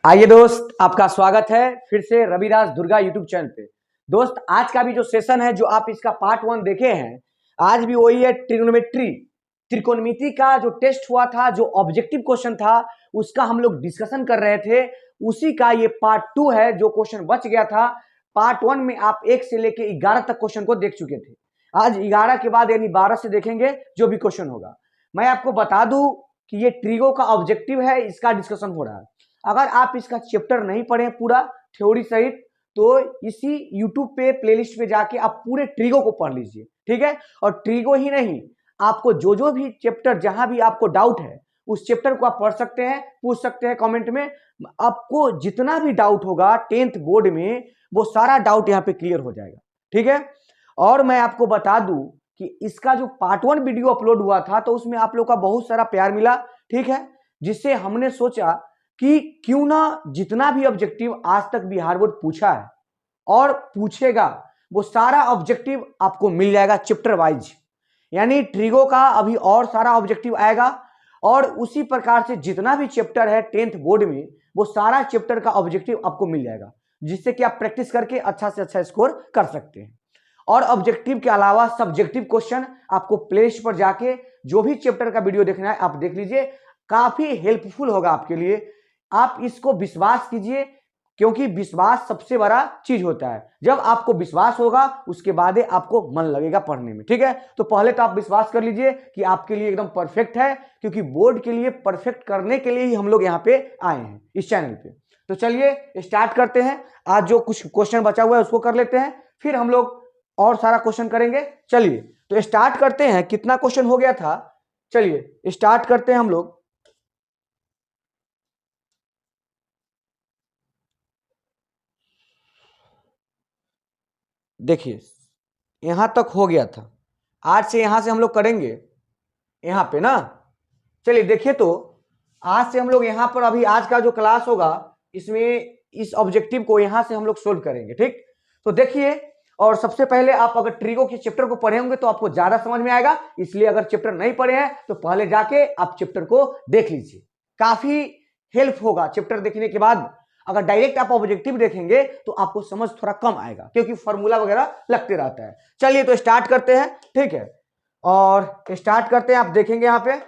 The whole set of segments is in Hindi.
आइए दोस्त, आपका स्वागत है फिर से रविराज दुर्गा यूट्यूब चैनल पे। दोस्त, आज का भी जो सेशन है, जो आप इसका पार्ट 1 देखे हैं, आज भी वही है। ट्रिग्नोमेट्री, त्रिकोणमिति का जो टेस्ट हुआ था, जो ऑब्जेक्टिव क्वेश्चन था, उसका हम लोग डिस्कशन कर रहे थे। उसी का ये पार्ट 2 है। जो क्वेश्चन बच गया था पार्ट 1 में, आप 1 से लेके 11 तक क्वेश्चन को देख चुके थे। आज 11 के बाद यानी 12 से देखेंगे जो भी क्वेश्चन होगा। मैं आपको बता दूं कि ये ट्रिगो का ऑब्जेक्टिव है, इसका डिस्कशन हो रहा है। अगर आप इसका चैप्टर नहीं पढ़े पूरा थ्योरी सहित, तो इसी यूट्यूब पे प्लेलिस्ट पे जाके आप पूरे ट्रिगो को पढ़ लीजिए, ठीक है। और ट्रिगो ही नहीं, आपको जो भी चैप्टर, जहां भी आपको डाउट है, उस चैप्टर को आप पढ़ सकते हैं, पूछ सकते हैं कमेंट में। आपको जितना भी डाउट होगा 10th बोर्ड में, वो सारा डाउट यहाँ पे क्लियर हो जाएगा, ठीक है। और मैं आपको बता दूं कि इसका जो पार्ट 1 वीडियो अपलोड हुआ था, तो उसमें आप लोग का बहुत सारा प्यार मिला, ठीक है। जिससे हमने सोचा कि क्यों ना जितना भी ऑब्जेक्टिव आज तक बिहार बोर्ड पूछा है और पूछेगा, वो सारा ऑब्जेक्टिव आपको मिल जाएगा चैप्टर वाइज। यानी ट्रिगो का अभी और सारा ऑब्जेक्टिव आएगा, और उसी प्रकार से जितना भी चैप्टर है 10th बोर्ड में, वो सारा चैप्टर का ऑब्जेक्टिव आपको मिल जाएगा, जिससे कि आप प्रैक्टिस करके अच्छा से अच्छा स्कोर कर सकते हैं। और ऑब्जेक्टिव के अलावा सब्जेक्टिव क्वेश्चन आपको प्लेलिस्ट पर जाके जो भी चैप्टर का वीडियो देखना है आप देख लीजिए, काफी हेल्पफुल होगा आपके लिए। आप इसको विश्वास कीजिए, क्योंकि विश्वास सबसे बड़ा चीज होता है। जब आपको विश्वास होगा, उसके बाद आपको मन लगेगा पढ़ने में, ठीक है। तो पहले तो आप विश्वास कर लीजिए कि आपके लिए एकदम परफेक्ट है, क्योंकि बोर्ड के लिए परफेक्ट करने के लिए ही हम लोग यहाँ पे आए हैं इस चैनल पे। तो चलिए स्टार्ट करते हैं। आज जो कुछ क्वेश्चन बचा हुआ है उसको कर लेते हैं, फिर हम लोग और सारा क्वेश्चन करेंगे। चलिए तो स्टार्ट करते हैं। कितना क्वेश्चन हो गया था, चलिए स्टार्ट करते हैं हम लोग। देखिए यहां तक हो गया था। आज से यहां से हम लोग करेंगे यहां पे ना। चलिए देखिए, तो आज से हम लोग यहां पर, अभी आज का जो क्लास होगा, इसमें इस ऑब्जेक्टिव को यहां से हम लोग सोल्व करेंगे, ठीक। तो देखिए, और सबसे पहले आप अगर ट्रिगो के चैप्टर को पढ़े होंगे तो आपको ज्यादा समझ में आएगा। इसलिए अगर चैप्टर नहीं पढ़े हैं तो पहले जाके आप चैप्टर को देख लीजिए, काफी हेल्प होगा चैप्टर देखने के बाद। अगर डायरेक्ट आप ऑब्जेक्टिव देखेंगे तो आपको समझ थोड़ा कम आएगा, क्योंकि फॉर्मूला वगैरह लगते रहता है। चलिए तो स्टार्ट करते हैं, ठीक है। और स्टार्ट करते हैं, आप देखेंगे यहां पे।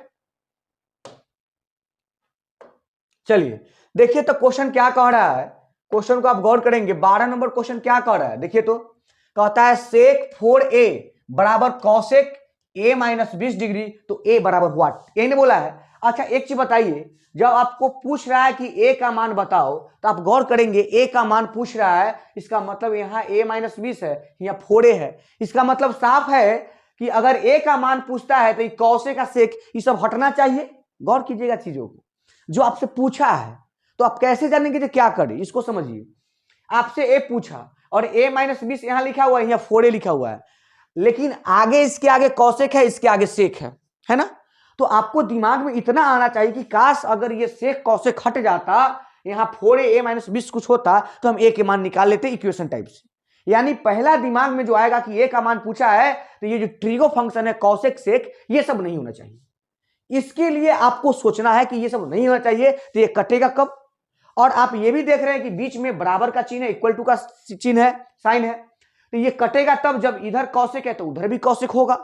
चलिए देखिए, तो क्वेश्चन क्या कह रहा है। क्वेश्चन को आप गौर करेंगे, 12 नंबर क्वेश्चन क्या कह रहा है, देखिए। तो कहता है सेक 4a बराबर कॉसेक a माइनस 20 डिग्री, तो a बराबर व्हाट, ए ने बोला है। अच्छा एक चीज बताइए, जब आपको पूछ रहा है कि a का मान बताओ, तो आप गौर करेंगे a का मान पूछ रहा है, इसका मतलब यहाँ a माइनस 20 है, यहाँ 4a है। इसका मतलब साफ है कि अगर a का मान पूछता है तो कॉसे का सेक ये सब हटना चाहिए। गौर कीजिएगा चीजों को, जो आपसे पूछा है तो आप कैसे जानेंगे कि क्या करें, इसको समझिए। आपसे ए पूछा और a माइनस 20 यहां लिखा हुआ है, यहाँ 4a लिखा हुआ है, लेकिन आगे इसके आगे कौशिक है, इसके आगे सेक है ना। तो आपको दिमाग में इतना आना चाहिए कि काश अगर ये सेक कौशिक हट जाता, यहाँ 4a माइनस 20 कुछ होता, तो हम a के मान निकाल लेते इक्वेशन टाइप से। यानी पहला दिमाग में जो आएगा कि a का मान पूछा है, तो ये जो ट्रिगो फंक्शन है, कौशिक सेक, ये सब नहीं होना चाहिए। इसके लिए आपको सोचना है कि ये सब नहीं होना चाहिए, तो ये कटेगा कब। और आप ये भी देख रहे हैं कि बीच में बराबर का चिन्ह है, इक्वल टू का चिन्ह है, साइन है। तो ये कटेगा तब जब इधर कौशिक है तो उधर भी कौशिक होगा।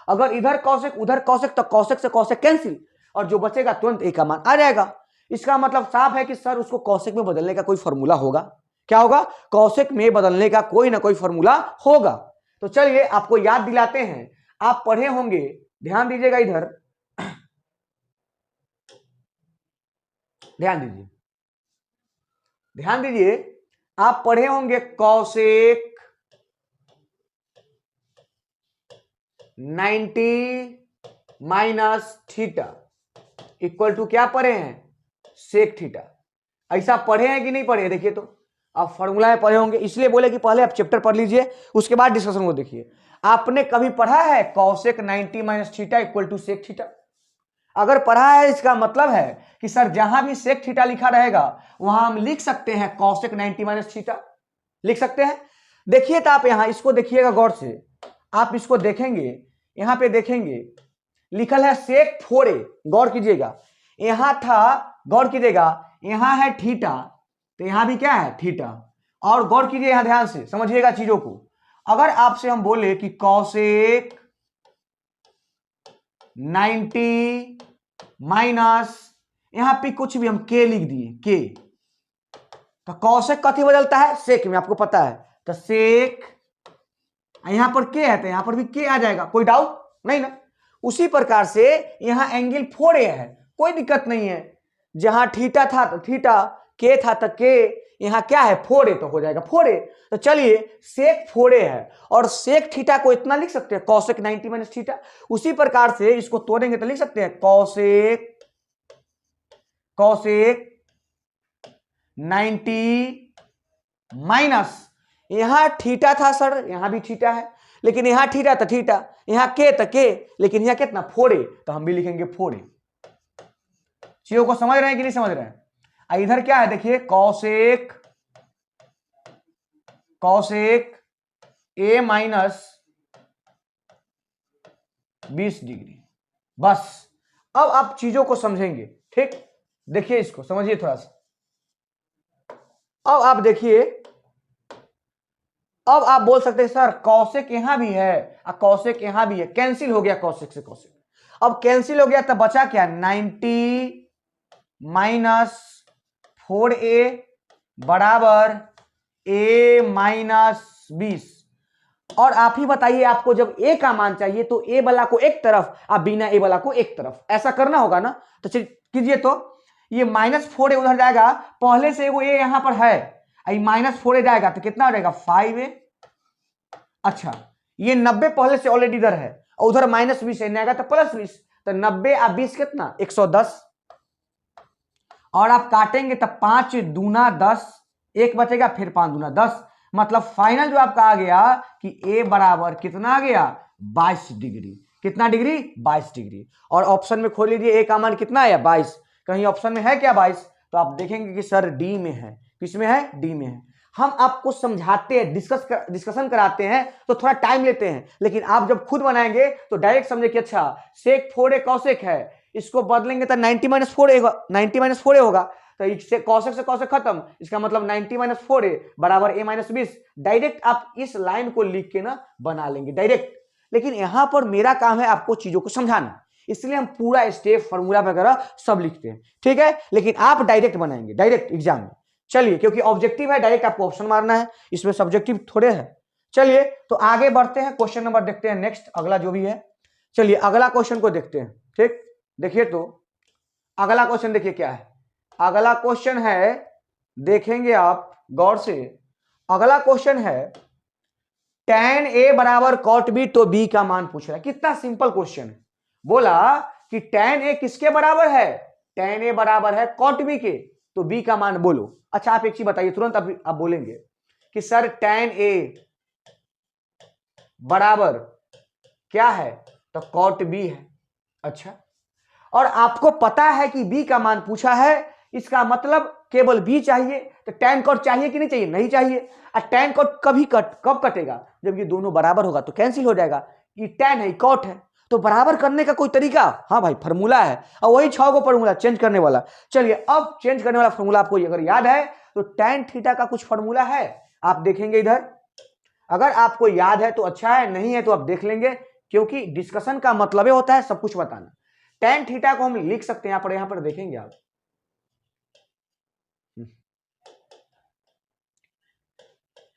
अगर इधर कौशिक उधर कौशिक, तो कौशिक से कौशिक कैंसिल, और जो बचेगा तुरंत ए का मान आ जाएगा। इसका मतलब साफ है कि सर उसको कौशिक में बदलने का कोई फॉर्मूला होगा। क्या होगा? कौशिक में बदलने का कोई ना कोई फॉर्मूला होगा। तो चलिए आपको याद दिलाते हैं, आप पढ़े होंगे, ध्यान दीजिएगा इधर, ध्यान दीजिए, ध्यान दीजिए। आप पढ़े होंगे Kaushik 90 minus theta equal to क्या पढ़े हैं? Sec theta. ऐसा पढ़े हैं कि नहीं पढ़े? देखिए तो आप फॉर्मूला में पढ़े होंगे, इसलिए बोले कि पहले आप चैप्टर पढ़ लीजिए, उसके बाद डिस्कशन को देखिए। आपने कभी पढ़ा है Kaushik 90 minus theta equal to sec theta? अगर पढ़ा है, इसका मतलब है कि सर जहां भी सेक थीटा लिखा रहेगा वहां हम लिख सकते हैं कौशिक 90 माइनस थीटा, लिख सकते हैं। देखिए तो आप यहां इसको देखिएगा गौर से, आप इसको देखेंगे, यहां पे देखेंगे लिखल है सेक 4a, गौर कीजिएगा। यहां था, गौर कीजिएगा, यहां है थीटा, तो यहां भी क्या है थीटा। और गौर कीजिए यहां ध्यान से समझिएगा चीजों को। अगर आपसे हम बोले कि कॉसेक 90 माइनस यहां पे कुछ भी हम के लिख दिए के, तो कॉसेक कथी बदलता है सेक में, आपको पता है। तो सेक यहां पर के है तो यहां पर भी के आ जाएगा, कोई डाउट नहीं ना। उसी प्रकार से यहां एंगल 4a है, कोई दिक्कत नहीं है। जहां थीटा था तो थीटा, के था तो के, यहां क्या है 4a तो हो जाएगा 4a। तो चलिए सेक 4a है और सेक थीटा को इतना लिख सकते हैं कॉसेक 90 माइनस थीटा। उसी प्रकार से इसको तोड़ेंगे तो लिख सकते हैं कॉसेक 90 माइनस, यहां थीटा था सर, यहां भी थीटा है, लेकिन यहां थीटा तो थीटा, यहां के तो के, लेकिन यहां कितना 4a, तो हम भी लिखेंगे 4a। चीजों को समझ रहे हैं कि नहीं समझ रहे हैं? इधर क्या है देखिए कॉसेक a माइनस 20 डिग्री। बस अब आप चीजों को समझेंगे, ठीक। देखिए इसको समझिए थोड़ा सा। अब आप देखिए, अब आप बोल सकते हैं सर कॉसेक यहां भी है और कॉसेक यहां भी है, कैंसिल हो गया कॉसेक से कॉसेक। अब कैंसिल हो गया तो बचा क्या 90 माइनस 4a बराबर a माइनस 20। और आप ही बताइए आपको जब a का मान चाहिए तो a वाला को एक तरफ और बिना a वाला को एक तरफ, ऐसा करना होगा ना। तो कीजिए, तो ये -4a उधर जाएगा, पहले से वो a यहां पर है, -4a जाएगा तो कितना हो जाएगा 5a। अच्छा ये 90 पहले से ऑलरेडी इधर है और उधर -20 है, आएगा तो +20, तो 90 और 20 कितना 110। और आप काटेंगे तो 5 दूना 10, एक बचेगा, फिर 5 दूना 10, मतलब फाइनल जो आपका आ गया कि a बराबर कितना आ गया 22 डिग्री। कितना डिग्री 22 डिग्री। और ऑप्शन में खोल लीजिए a का मान कितना आया 22, कहीं ऑप्शन में है क्या 22? तो आप देखेंगे कि सर डी में है। किसमें है? डी में है। हम आपको समझाते हैं, डिस्कशन कराते हैं तो थोड़ा टाइम लेते हैं, लेकिन आप जब खुद बनाएंगे तो डायरेक्ट समझे कि अच्छा सेक 4a कॉसेक है, इसको बदलेंगे तो 90 माइनस 4a होगा, तो इससे कॉसेक से कॉसेक खत्म, इसका मतलब 90 माइनस 4a बराबर a माइनस 20। डायरेक्ट आप इस लाइन को लिख के ना बना लेंगे डायरेक्ट। लेकिन यहां पर मेरा काम है आपको चीजों को समझाना, इसलिए हम पूरा स्टेप फॉर्मूला वगैरह सब लिखते हैं, ठीक है। लेकिन आप डायरेक्ट बनाएंगे डायरेक्ट एग्जाम में। चलिए क्योंकि ऑब्जेक्टिव है, डायरेक्ट आपको ऑप्शन मारना है, इसमें सब्जेक्टिव थोड़े है। चलिए तो आगे बढ़ते हैं, क्वेश्चन नंबर देखते हैं नेक्स्ट, अगला जो भी है। चलिए अगला क्वेश्चन को देखते हैं, ठीक। देखिए तो अगला क्वेश्चन देखिए क्या है। अगला क्वेश्चन है, देखेंगे आप गौर से, अगला क्वेश्चन है tan a बराबर cot b, तो b का मान पूछ रहा है। कितना सिंपल क्वेश्चन है। बोला कि tan a किसके बराबर है, tan a बराबर है cot b के, तो b का मान बोलो। अच्छा आप एक चीज बताइए तुरंत, आप बोलेंगे कि सर tan a बराबर क्या है, तो cot b है। अच्छा, और आपको पता है कि b का मान पूछा है, इसका मतलब केवल b चाहिए, तो tan cot चाहिए कि नहीं चाहिए? नहीं चाहिए। और tan cot कब कटेगा? जब ये दोनों बराबर होगा तो कैंसिल हो जाएगा। ये tan है cot है, तो बराबर करने का कोई तरीका? हाँ भाई फॉर्मूला है, और वही 6 को फॉर्मूला चेंज करने वाला। चलिए अब चेंज करने वाला फॉर्मूला आपको अगर याद है तो tan थीटा का कुछ फॉर्मूला है, आप देखेंगे इधर। अगर आपको याद है तो अच्छा है, नहीं है तो आप देख लेंगे, क्योंकि डिस्कशन का मतलब होता है सब कुछ बताना। tan थीटा को हम लिख सकते हैं यहां पर देखेंगे आप,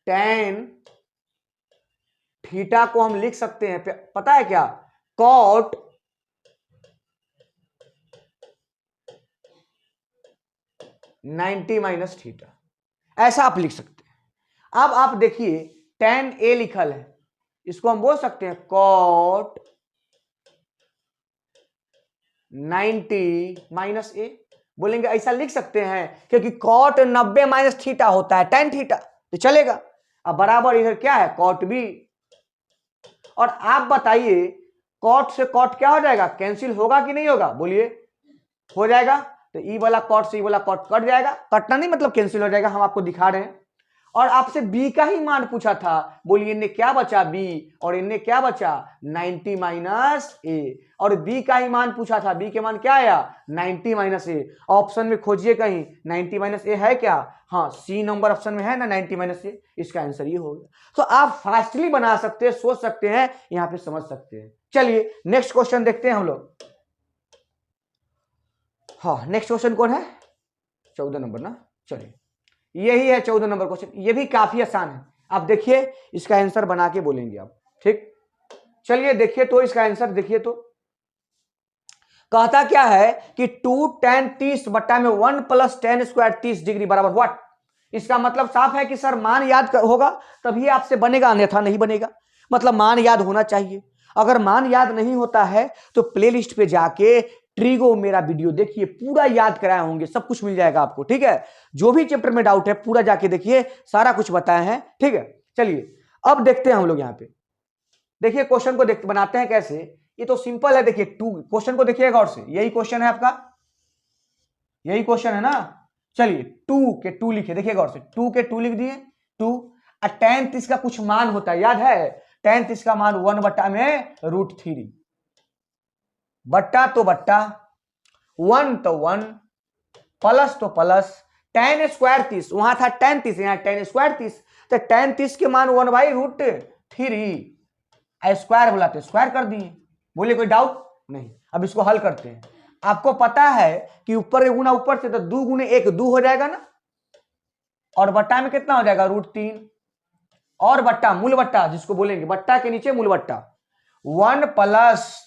tan थीटा को हम लिख सकते हैं, पता है क्या, cot 90 माइनस थीटा, ऐसा आप लिख सकते हैं। अब आप देखिए tan a लिखल है, इसको हम बोल सकते हैं cot 90 माइनस a, बोलेंगे ऐसा लिख सकते हैं क्योंकि cot 90 माइनस थीटा होता है tan थीटा, तो चलेगा। अब बराबर इधर क्या है cot b, और आप बताइए cot से cot क्या हो जाएगा, कैंसिल होगा कि नहीं होगा? बोलिए हो जाएगा। तो ई वाला cot से ई वाला cot कट जाएगा, कटना नहीं मतलब कैंसिल हो जाएगा, हम आपको दिखा रहे हैं। और आपसे बी का ही मान पूछा था, बोलिए इनने क्या बचा बी, और इनने क्या बचा 90 माइनस ए, और बी का ही मान पूछा था, बी के मान क्या आया 90 माइनस ए। ऑप्शन में खोजिए कहीं 90 माइनस ए है क्या, हाँ सी नंबर ऑप्शन में है ना 90 माइनस ए, इसका आंसर ये हो गया। तो आप फास्टली बना सकते हैं, सोच सकते हैं, यहां पे समझ सकते हैं। चलिए नेक्स्ट क्वेश्चन देखते हैं हम लोग। हाँ नेक्स्ट क्वेश्चन कौन है, 14 नंबर ना, चलिए यही है 14 नंबर क्वेश्चन, ये भी काफी आसान है। आप देखिए इसका आंसर बना के बोलेंगे आप, ठीक। चलिए देखिए तो इसका आंसर देखिए तो कहता क्या है कि 2 tan 30 बट्टा में 1 प्लस tan स्क्वायर 30 डिग्री बराबर व्हाट। इसका मतलब साफ है कि सर मान याद होगा तभी आपसे बनेगा, अन्यथा नहीं बनेगा। मतलब मान याद होना चाहिए। अगर मान याद नहीं होता है तो प्लेलिस्ट पे जाके ट्रिगो मेरा वीडियो देखिए, पूरा याद कराए होंगे, सब कुछ मिल जाएगा आपको, ठीक है। जो भी चैप्टर में डाउट है पूरा जाके देखिए, सारा कुछ बताए हैं, ठीक है। चलिए अब देखते हैं हम लोग यहाँ पे, देखिए क्वेश्चन को देख बनाते हैं कैसे। ये तो सिंपल है, देखिए टू, क्वेश्चन को देखिएगा गौर से, यही क्वेश्चन है आपका, यही क्वेश्चन है ना। चलिए टू के टू लिखिए, देखिए गौर से, टू के टू लिख दिए, टू। tan 30 का कुछ मान होता है, याद है tan 30 का मान 1 बट्टा में √3, बट्टा तो बट्टा, 1 तो 1, प्लस तो प्लस, tan स्क्वायर 30, वहां था tan 30, यहाँ tan स्क्वायर 30, तो tan 30 के मान 1/√3, स्क्वायर बोला तो स्क्वायर कर दिए, बोले कोई डाउट नहीं। अब इसको हल करते हैं। आपको पता है कि ऊपर गुना ऊपर से तो 2 गुने 1 2 हो जाएगा ना, और बट्टा में कितना हो जाएगा √3, और बट्टा मूल बट्टा जिसको बोलेंगे, बट्टा के नीचे मूल बट्टा, 1 प्लस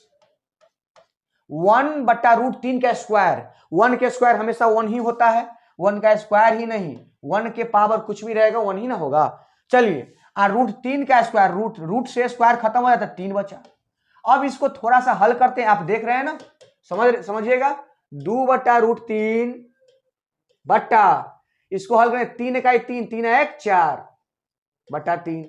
1 बट्टा √3 का स्क्वायर। 1 के स्क्वायर हमेशा 1 ही होता है, 1 का स्क्वायर ही नहीं, 1 के पावर कुछ भी रहेगा 1 ही ना होगा। चलिए √3 का स्क्वायर, रूट से स्क्वायर खत्म हो जाता है, 3 बचा। अब इसको थोड़ा सा हल करते हैं, आप देख रहे हैं ना, समझिएगा, 2 बट्टा √3 बट्टा, इसको हल करें, 3 का 3, 3 1 4 बट्टा 3।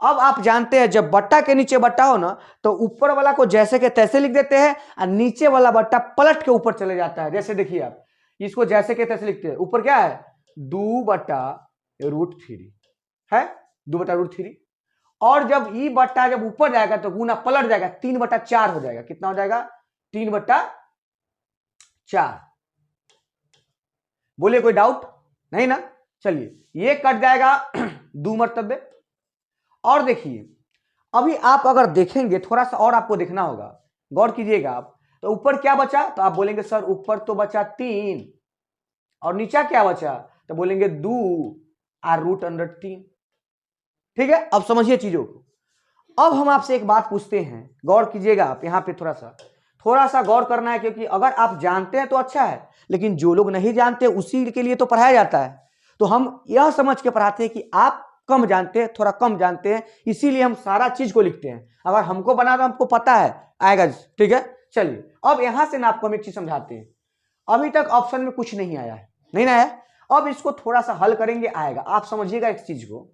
अब आप जानते हैं जब बट्टा के नीचे बट्टा हो ना तो ऊपर वाला को जैसे के तैसे लिख देते हैं, और नीचे वाला बट्टा पलट के ऊपर चले जाता है। जैसे देखिए आप इसको जैसे के तैसे लिखते हैं, ऊपर क्या है 2 बट्टा √3 है, 2 बट्टा √3, और जब ई बट्टा जब ऊपर जाएगा तो गुना पलट जाएगा, 3 बट्टा 4 हो जाएगा। कितना हो जाएगा 3 बट्टा 4। बोलिए कोई डाउट नहीं ना। चलिए ये कट जाएगा 2 मरतबे। और देखिए अभी आप अगर देखेंगे थोड़ा सा और आपको देखना होगा, गौर कीजिएगा आप, तो ऊपर क्या बचा, तो आप बोलेंगे सर ऊपर तो बचा 3, और नीचा क्या बचा, तो बोलेंगे 2 और √3। ठीक है, अब समझिए चीजों को। अब हम आपसे एक बात पूछते हैं, गौर कीजिएगा आप, यहां पे थोड़ा सा गौर करना है, क्योंकि अगर आप जानते हैं तो अच्छा है, लेकिन जो लोग नहीं जानते उसी के लिए तो पढ़ाया जाता है। तो हम यह समझ के पढ़ाते हैं कि आप कम जानते हैं, थोड़ा कम जानते हैं, इसीलिए हम सारा चीज को लिखते हैं। अगर हमको बना तो हमको पता है आएगा, ठीक है। चलिए अब यहां से ना आपको हम एक चीज समझाते हैं। अभी तक ऑप्शन में कुछ नहीं आया है, नहीं ना है, अब इसको थोड़ा सा हल करेंगे, आएगा। आप समझिएगा एक चीज को,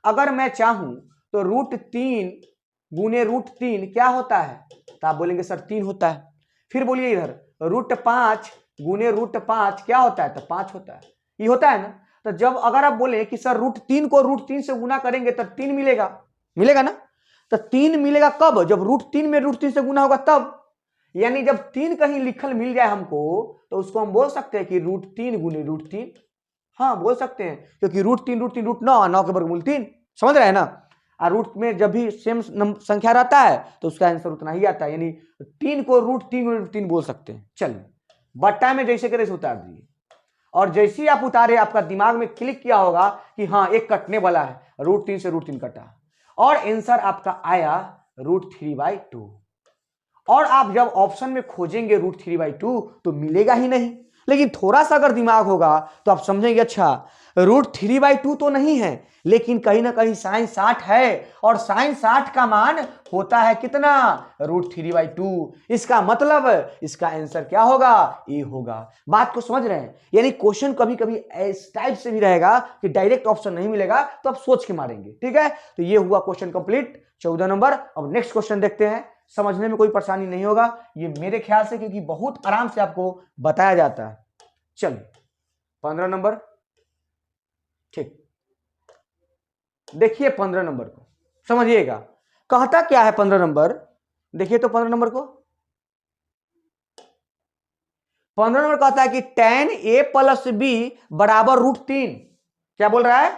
अगर मैं चाहूं तो √3 गुने √3 क्या होता है, तो आप बोलेंगे सर 3 होता है। फिर बोलिए इधर √5 गुने √5 क्या होता है, तो 5 होता है, ये होता है ना। तो जब अगर आप बोले कि सर √3 को √3 से गुना करेंगे तो 3 मिलेगा, मिलेगा ना। तो 3 मिलेगा कब, जब √3 में √3 से गुना होगा तब, यानी जब 3 कहीं लिखल मिल जाए हमको तो उसको हम बोल सकते हैं कि √3 गुने √3, हाँ बोल सकते हैं, क्योंकि √3 √3 √9, 9 के वर्गमूल 3, समझ रहे हैं ना। और रूट में जब भी सेम संख्या रहता है तो उसका आंसर उतना ही आता है, यानी 3 को √3 बोल सकते हैं। चलिए बट्टा में जैसे करे उतार दिए, और जैसे ही आप उतारे आपका दिमाग में क्लिक किया होगा कि हाँ एक कटने वाला है, √3 से √3 कटा, और आंसर आपका आया √3/2। और आप जब ऑप्शन में खोजेंगे √3/2 तो मिलेगा ही नहीं, लेकिन थोड़ा सा अगर दिमाग होगा तो आप समझेंगे अच्छा √3/2 तो नहीं है, लेकिन कहीं ना कहीं sin 60 है, और sin 60 का मान होता है कितना, √3/2। इसका मतलब इसका आंसर क्या होगा, ए होगा। बात को समझ रहे हैं, यानी क्वेश्चन कभी कभी इस टाइप से भी रहेगा कि डायरेक्ट ऑप्शन नहीं मिलेगा तो आप सोच के मारेंगे, ठीक है। तो ये हुआ क्वेश्चन कंप्लीट 14 नंबर। अब नेक्स्ट क्वेश्चन देखते हैं, समझने में कोई परेशानी नहीं होगा ये मेरे ख्याल से, क्योंकि बहुत आराम से आपको बताया जाता है। चलिए 15 नंबर, ठीक। देखिए 15 नंबर को समझिएगा, कहता क्या है 15 नंबर, देखिए तो 15 नंबर को, 15 नंबर कहता है कि tan a प्लस बी बराबर √3। क्या बोल रहा है?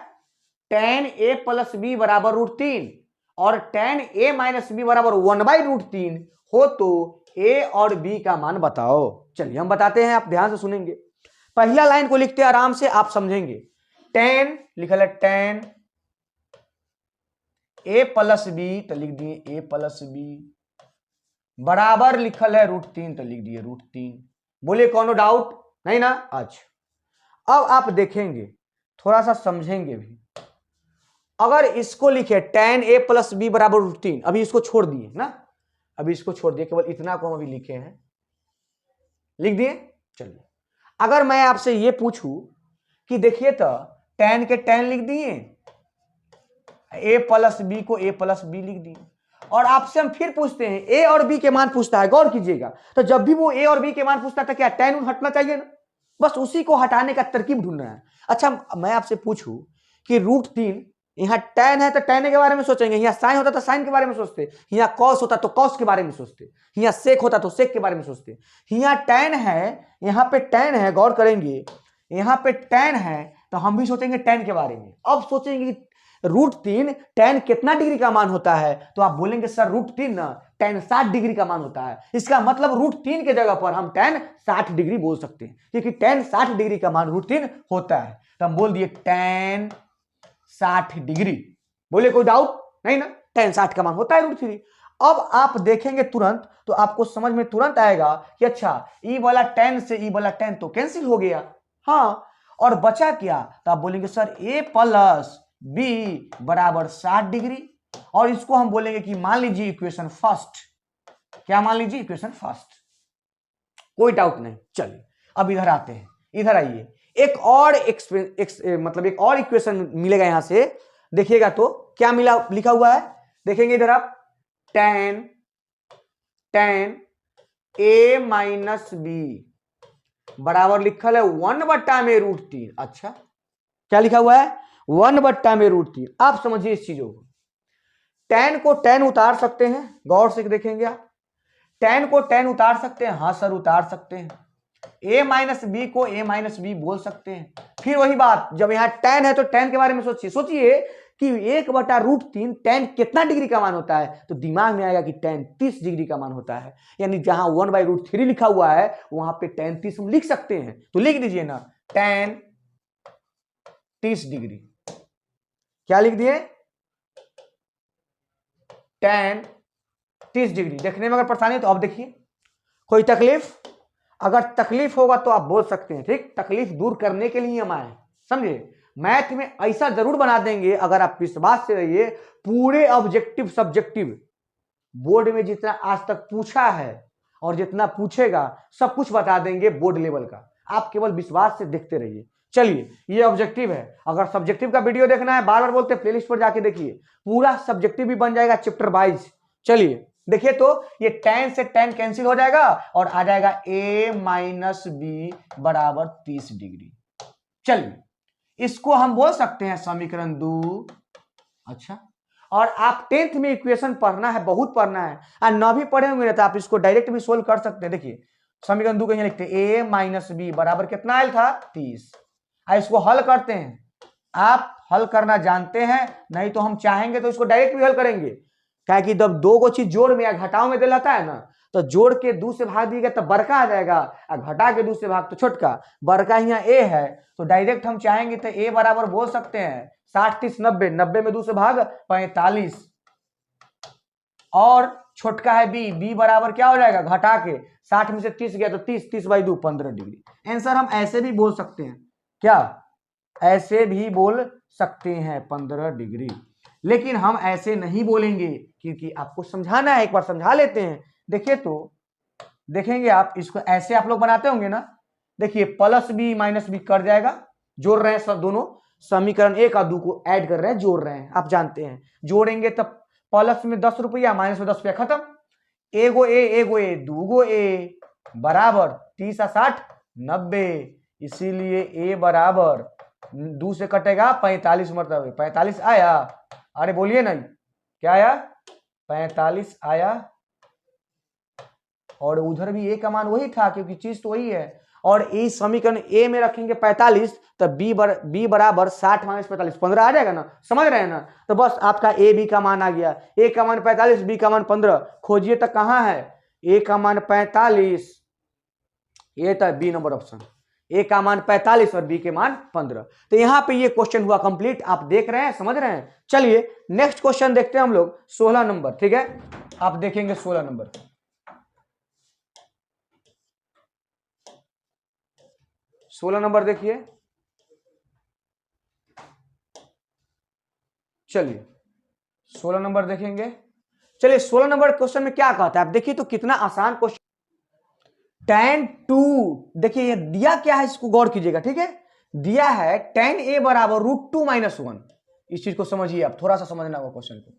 tan a प्लस बी बराबर √3 और tan a माइनस बी बराबर 1/√3 हो तो a और b का मान बताओ। चलिए हम बताते हैं, आप ध्यान से सुनेंगे। पहला लाइन को लिखते हैं आराम से, आप समझेंगे। tan लिखल है tan a प्लस बी, तो लिख दिए a प्लस बी बराबर लिखल है √3, तो लिख दिए √3। बोले कोनो डाउट नहीं ना? अच्छा अब आप देखेंगे, थोड़ा सा समझेंगे भी। अगर इसको लिखे tan a प्लस बी बराबर √3, अभी इसको छोड़ दिए ना, अभी इसको छोड़ दिए, केवल इतना को हम अभी लिखे हैं, लिख दिए। चलिए अगर मैं आपसे ये पूछूं कि देखिए तो tan के tan लिख दिए, a प्लस बी को a प्लस बी लिख दिए, और आपसे हम फिर पूछते हैं a और b के मान पूछता है, गौर कीजिएगा। तो जब भी वो a और b के मान पूछता है तो क्या tan हटना चाहिए ना, बस उसी को हटाने का तरकीब ढूंढना है। अच्छा मैं आपसे पूछूं कि √3 यहाँ tan है तो tan के बारे में सोचेंगे, यहाँ साइन होता तो साइन के बारे में सोचते, यहाँ cos होता तो cos के बारे में सोचते, यहाँ sec होता तो sec के बारे में सोचते। यहाँ tan है, यहाँ पे tan है, गौर करेंगे यहाँ पे tan है तो हम भी सोचेंगे tan के बारे में। अब सोचेंगे √3 tan कितना डिग्री का मान होता है, तो आप बोलेंगे सर √3 ना tan 60 डिग्री का मान होता है। इसका मतलब √3 के जगह पर हम tan 60 डिग्री बोल सकते हैं, क्योंकि tan 60 डिग्री का मान √3 होता है। तो हम बोल दिए tan 60 डिग्री। बोले कोई डाउट नहीं ना? tan 60 का मान होता है √3। अब आप देखेंगे तुरंत तो आपको समझ में तुरंत आएगा कि अच्छा ई वाला tan से ई वाला tan तो कैंसिल हो गया, हाँ, और बचा क्या? तो आप बोलेंगे सर a प्लस बी बराबर 60 डिग्री, और इसको हम बोलेंगे कि मान लीजिए इक्वेशन फर्स्ट। क्या मान लीजिए? Equation first. कोई डाउट नहीं। चलिए अब इधर आते हैं, इधर आइए, एक और मतलब एक और इक्वेशन मिलेगा यहां से, देखिएगा तो क्या मिला, लिखा हुआ है, देखेंगे इधर आप, tan a माइनस बी बराबर लिखल है 1/√3। अच्छा क्या लिखा हुआ है? 1/√3। आप समझिए इस चीजों को, tan को tan उतार सकते हैं, गौर से देखेंगे आप, tan को tan उतार सकते हैं, हाँ सर उतार सकते हैं। a माइनस बी को a माइनस बी बोल सकते हैं। फिर वही बात, जब यहां tan है तो tan के बारे में सोचिए, सोचिए कि 1/√3 tan कितना डिग्री का मान होता है, तो दिमाग में आएगा कि tan 30 डिग्री का मान होता है। यानी जहां 1/√3 लिखा हुआ है वहां पे tan 30 हम लिख सकते हैं, तो लिख दीजिए ना tan 30 डिग्री। क्या लिख दिए? tan 30 degree. देखने में अगर परेशानी है तो अब देखिए, कोई तकलीफ? अगर तकलीफ होगा तो आप बोल सकते हैं, ठीक, तकलीफ दूर करने के लिए हम आए, समझे। मैथ में ऐसा जरूर बना देंगे, अगर आप विश्वास से रहिए, पूरे ऑब्जेक्टिव सब्जेक्टिव बोर्ड में जितना आज तक पूछा है और जितना पूछेगा सब कुछ बता देंगे बोर्ड लेवल का, आप केवल विश्वास से देखते रहिए। चलिए ये ऑब्जेक्टिव है, अगर सब्जेक्टिव का वीडियो देखना है, बार बार बोलते हैं, प्लेलिस्ट पर जाके देखिए, पूरा सब्जेक्टिव भी बन जाएगा चैप्टर वाइज। चलिए देखिए तो ये tan से tan कैंसिल हो जाएगा और आ जाएगा a माइनस बी बराबर 30 डिग्री। चलिए इसको हम बोल सकते हैं समीकरण 2। अच्छा, और आप 10th में इक्वेशन पढ़ना है, बहुत पढ़ना है, और न भी पढ़े होंगे तो आप इसको डायरेक्ट भी सोल्व कर सकते हैं। देखिए समीकरण 2 को यहाँ लिखते हैं a माइनस बी बराबर कितना आयल था? 30। इसको हल करते हैं, आप हल करना जानते हैं, नहीं तो हम चाहेंगे तो इसको डायरेक्ट भी हल करेंगे, क्या कि जब दो को चीज जोड़ में या घटाव में दिया जाता है ना, तो जोड़ के 2 से भाग दिएगा तो बड़का आ जाएगा, और घटा के 2 से भाग तो छोटका। बड़का यहाँ a है तो डायरेक्ट हम चाहेंगे तो a बराबर बोल सकते हैं 60 30 90, 90 में 2 से भाग 45, और छोटका है b बराबर क्या हो जाएगा? घटा के 60 में से 30 गया तो 30, 30/2 15 डिग्री। आंसर हम ऐसे भी बोल सकते हैं, क्या ऐसे भी बोल सकते हैं 15 डिग्री, लेकिन हम ऐसे नहीं बोलेंगे क्योंकि आपको समझाना है। एक बार समझा लेते हैं, देखिए तो देखेंगे आप, इसको ऐसे आप लोग बनाते होंगे ना, देखिए प्लस बी माइनस बी कर जाएगा, जोड़ रहे हैं सब, दोनों समीकरण 1 और 2 को ऐड कर रहे हैं, जोड़ रहे हैं, आप जानते हैं जोड़ेंगे तब प्लस में 10 रुपया माइनस में 10 रुपया, खत्म। एगो ए दूगो ए बराबर 30 और 60 90, इसीलिए ए बराबर 2 से कटेगा 45 मतलब 45 आया। अरे बोलिए नहीं, क्या आया? 45 आया। और उधर भी ए का मान वही था क्योंकि चीज तो वही है। और इस समीकरण ए में रखेंगे 45 तो बी बराबर 60 माइनस 45 15 आ जाएगा ना, समझ रहे हैं ना? तो बस आपका ए बी का मान आ गया। ए का मान 45, बी का मान 15। खोजिए तो कहां है? ए का मान 45, ये था बी नंबर ऑप्शन। ए का मान 45 और बी के मान 15। तो यहां पे ये क्वेश्चन हुआ कंप्लीट। आप देख रहे हैं, समझ रहे हैं? चलिए नेक्स्ट क्वेश्चन देखते हैं हम लोग, 16 नंबर। ठीक है, आप देखेंगे 16 नंबर। सोलह नंबर देखिए। चलिए 16 नंबर देखेंगे। चलिए 16 नंबर क्वेश्चन में क्या कहता है आप देखिए तो, कितना आसान क्वेश्चन। tan 2, देखिए ये दिया क्या है, इसको गौर कीजिएगा। ठीक है, दिया है tan a बराबर √2 - 1। इस चीज को समझिए, आप थोड़ा सा समझना होगा क्वेश्चन को।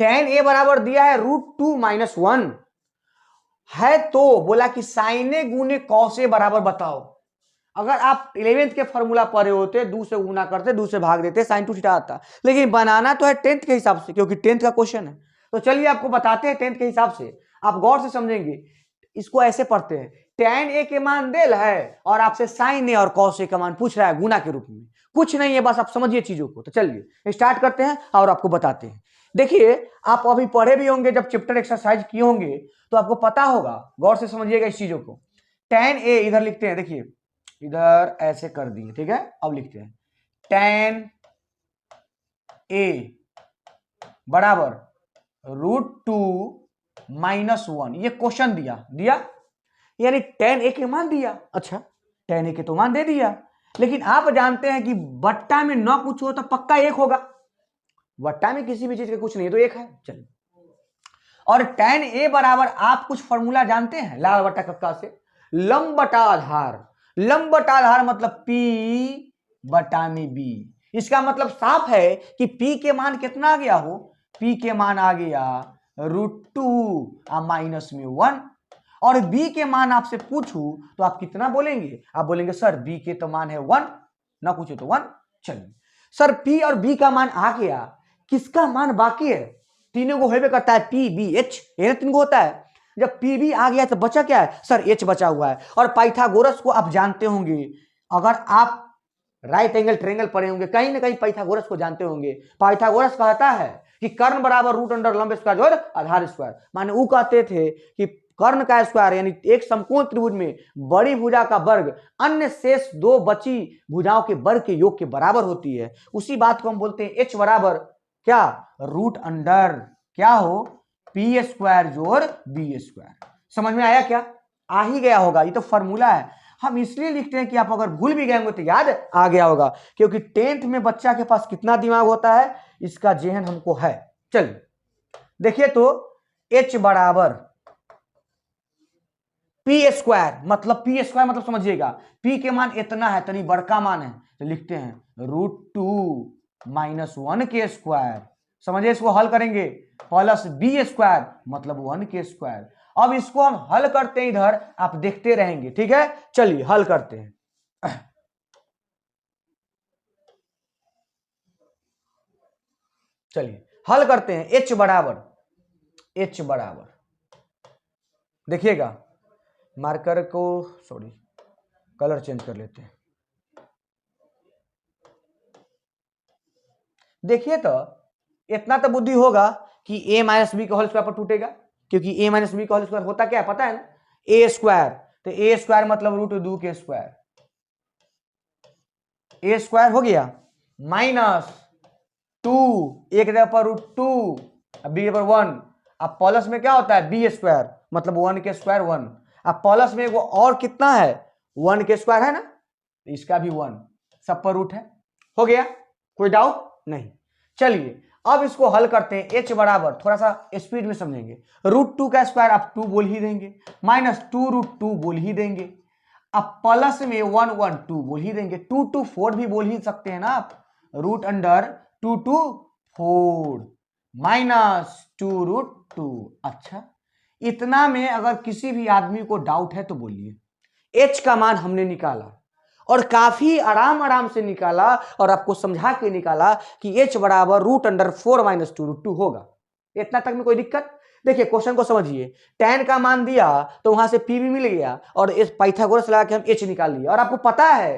tan a बराबर दिया है √2 - 1 है, तो बोला कि साइने गुने कौसे बराबर बताओ। अगर आप 11th के फॉर्मूला पढ़े होते, 2 से गुना करते, 2 से भाग देते, sin 2 थीटा आता। लेकिन बनाना तो है 10th के हिसाब से, क्योंकि 10th का क्वेश्चन है। तो चलिए आपको बताते हैं 10th के हिसाब से, आप गौर से समझेंगे। इसको ऐसे पढ़ते हैं, tan a के मान देल है और आपसे sin a और cos a का मान पूछ रहा है गुना के रूप में। कुछ नहीं है, बस आप समझिए चीजों को। तो चलिए स्टार्ट करते हैं और आपको बताते हैं। देखिए आप अभी पढ़े भी होंगे, जब चैप्टर एक्सरसाइज किए होंगे तो आपको पता होगा। गौर से समझिएगा इस चीजों को। tan a इधर लिखते हैं, देखिए इधर ऐसे कर दिए। ठीक है, अब लिखते हैं tan a बराबर √2 - 1। ये क्वेश्चन दिया यानी tan a के मान दिया। अच्छा, tan a के तो मान दे दिया, लेकिन आप जानते हैं कि बट्टा में न कुछ हो तो पक्का एक होगा। बट्टा में किसी भी चीज का कुछ नहीं है तो एक है। चलिए, और tan a बराबर आप कुछ फॉर्मूला जानते हैं, लाल बट्टा कक्का से, लंब बटा आधार। लंब बटा आधार मतलब P बटा में B। इसका मतलब साफ है कि P के मान कितना आ गया हो, P के मान आ गया √2 माइनस में 1। और B के मान आपसे पूछूं तो आप कितना बोलेंगे? आप बोलेंगे सर B के तो मान है 1, ना पूछे तो 1। चलिए सर P और B का मान आ गया, किसका मान बाकी है? तीनों को होबे करता है P B H, ये तीन को होता है। जब P B आ गया तो बचा क्या है सर? H बचा हुआ है। और पाइथागोरस को आप जानते होंगे, अगर आप राइट एंगल ट्रायंगल पढ़े होंगे, कहीं ना कहीं पाइथागोरस को जानते होंगे। पाइथागोरस कहता है कि कर्ण बराबर √अंडर लंब स्क्वायर जोड़ आधार स्क्वायर। माने वो कहते थे कि कर्ण का स्क्वायर यानी एक समकोण त्रिभुज में बड़ी भुजा का वर्ग अन्य शेष दो बची भुजाओं के वर्ग के योग के बराबर होती है। उसी बात को हम बोलते हैं H बराबर क्या? √अंडर क्या हो? P स्क्वायर जोड़ B स्क्वायर। समझ में आया क्या? आ ही गया होगा, ये तो फॉर्मूला है। हम इसलिए लिखते हैं कि आप अगर भूल भी गए होंगे तो याद आ गया होगा, क्योंकि 10th में बच्चा के पास कितना दिमाग होता है इसका जेहन हमको है। चलिए देखिए तो H बराबर P स्क्वायर मतलब समझिएगा, P के मान इतना है, तनी बड़का मान है, तो लिखते हैं √2 - 1 के स्क्वायर। समझिए, इसको हल करेंगे प्लस B स्क्वायर मतलब 1 के स्क्वायर। अब इसको हम हल करते हैं, इधर आप देखते रहेंगे। ठीक है, चलिए हल करते हैं। चलिए हल करते हैं। H बराबर देखिएगा, मार्कर को सॉरी कलर चेंज कर लेते हैं। देखिए तो इतना तो बुद्धि होगा कि a - b का होल स्क्वायर पर टूटेगा, क्योंकि a - b का होल स्क्वायर होता क्या है पता है ना? a square. तो a स्क्वायर मतलब √2 के स्क्वायर, a स्क्वायर हो गया -2 एक जगह पर √2 b पर 1। अब प्लस में क्या होता है? b स्क्वायर मतलब 1 के स्क्वायर 1। अब प्लस में वो और कितना है? 1 के स्क्वायर है ना, इसका भी 1, सब पर रूट है। हो गया, कोई डाउट नहीं। चलिए अब इसको हल करते हैं। H बराबर, थोड़ा सा स्पीड में समझेंगे, √2 का स्क्वायर आप 2 बोल ही देंगे, -2 √2 बोल ही देंगे, अब प्लस में 1 1 2 बोल ही देंगे, 2 2 4 भी बोल ही सकते हैं ना आप, √2 2 4 -2 √2। अच्छा, इतना में अगर किसी भी आदमी को डाउट है तो बोलिए। H का मान हमने निकाला और काफी आराम आराम से निकाला और आपको समझा के निकाला कि h बराबर √4 - 2 √2 होगा। इतना तक में कोई दिक्कत? देखिए क्वेश्चन को समझिए, tan का मान दिया तो वहां से p भी मिल गया और इस पाइथागोरस लगा के हम h निकाल लिया। और आपको पता है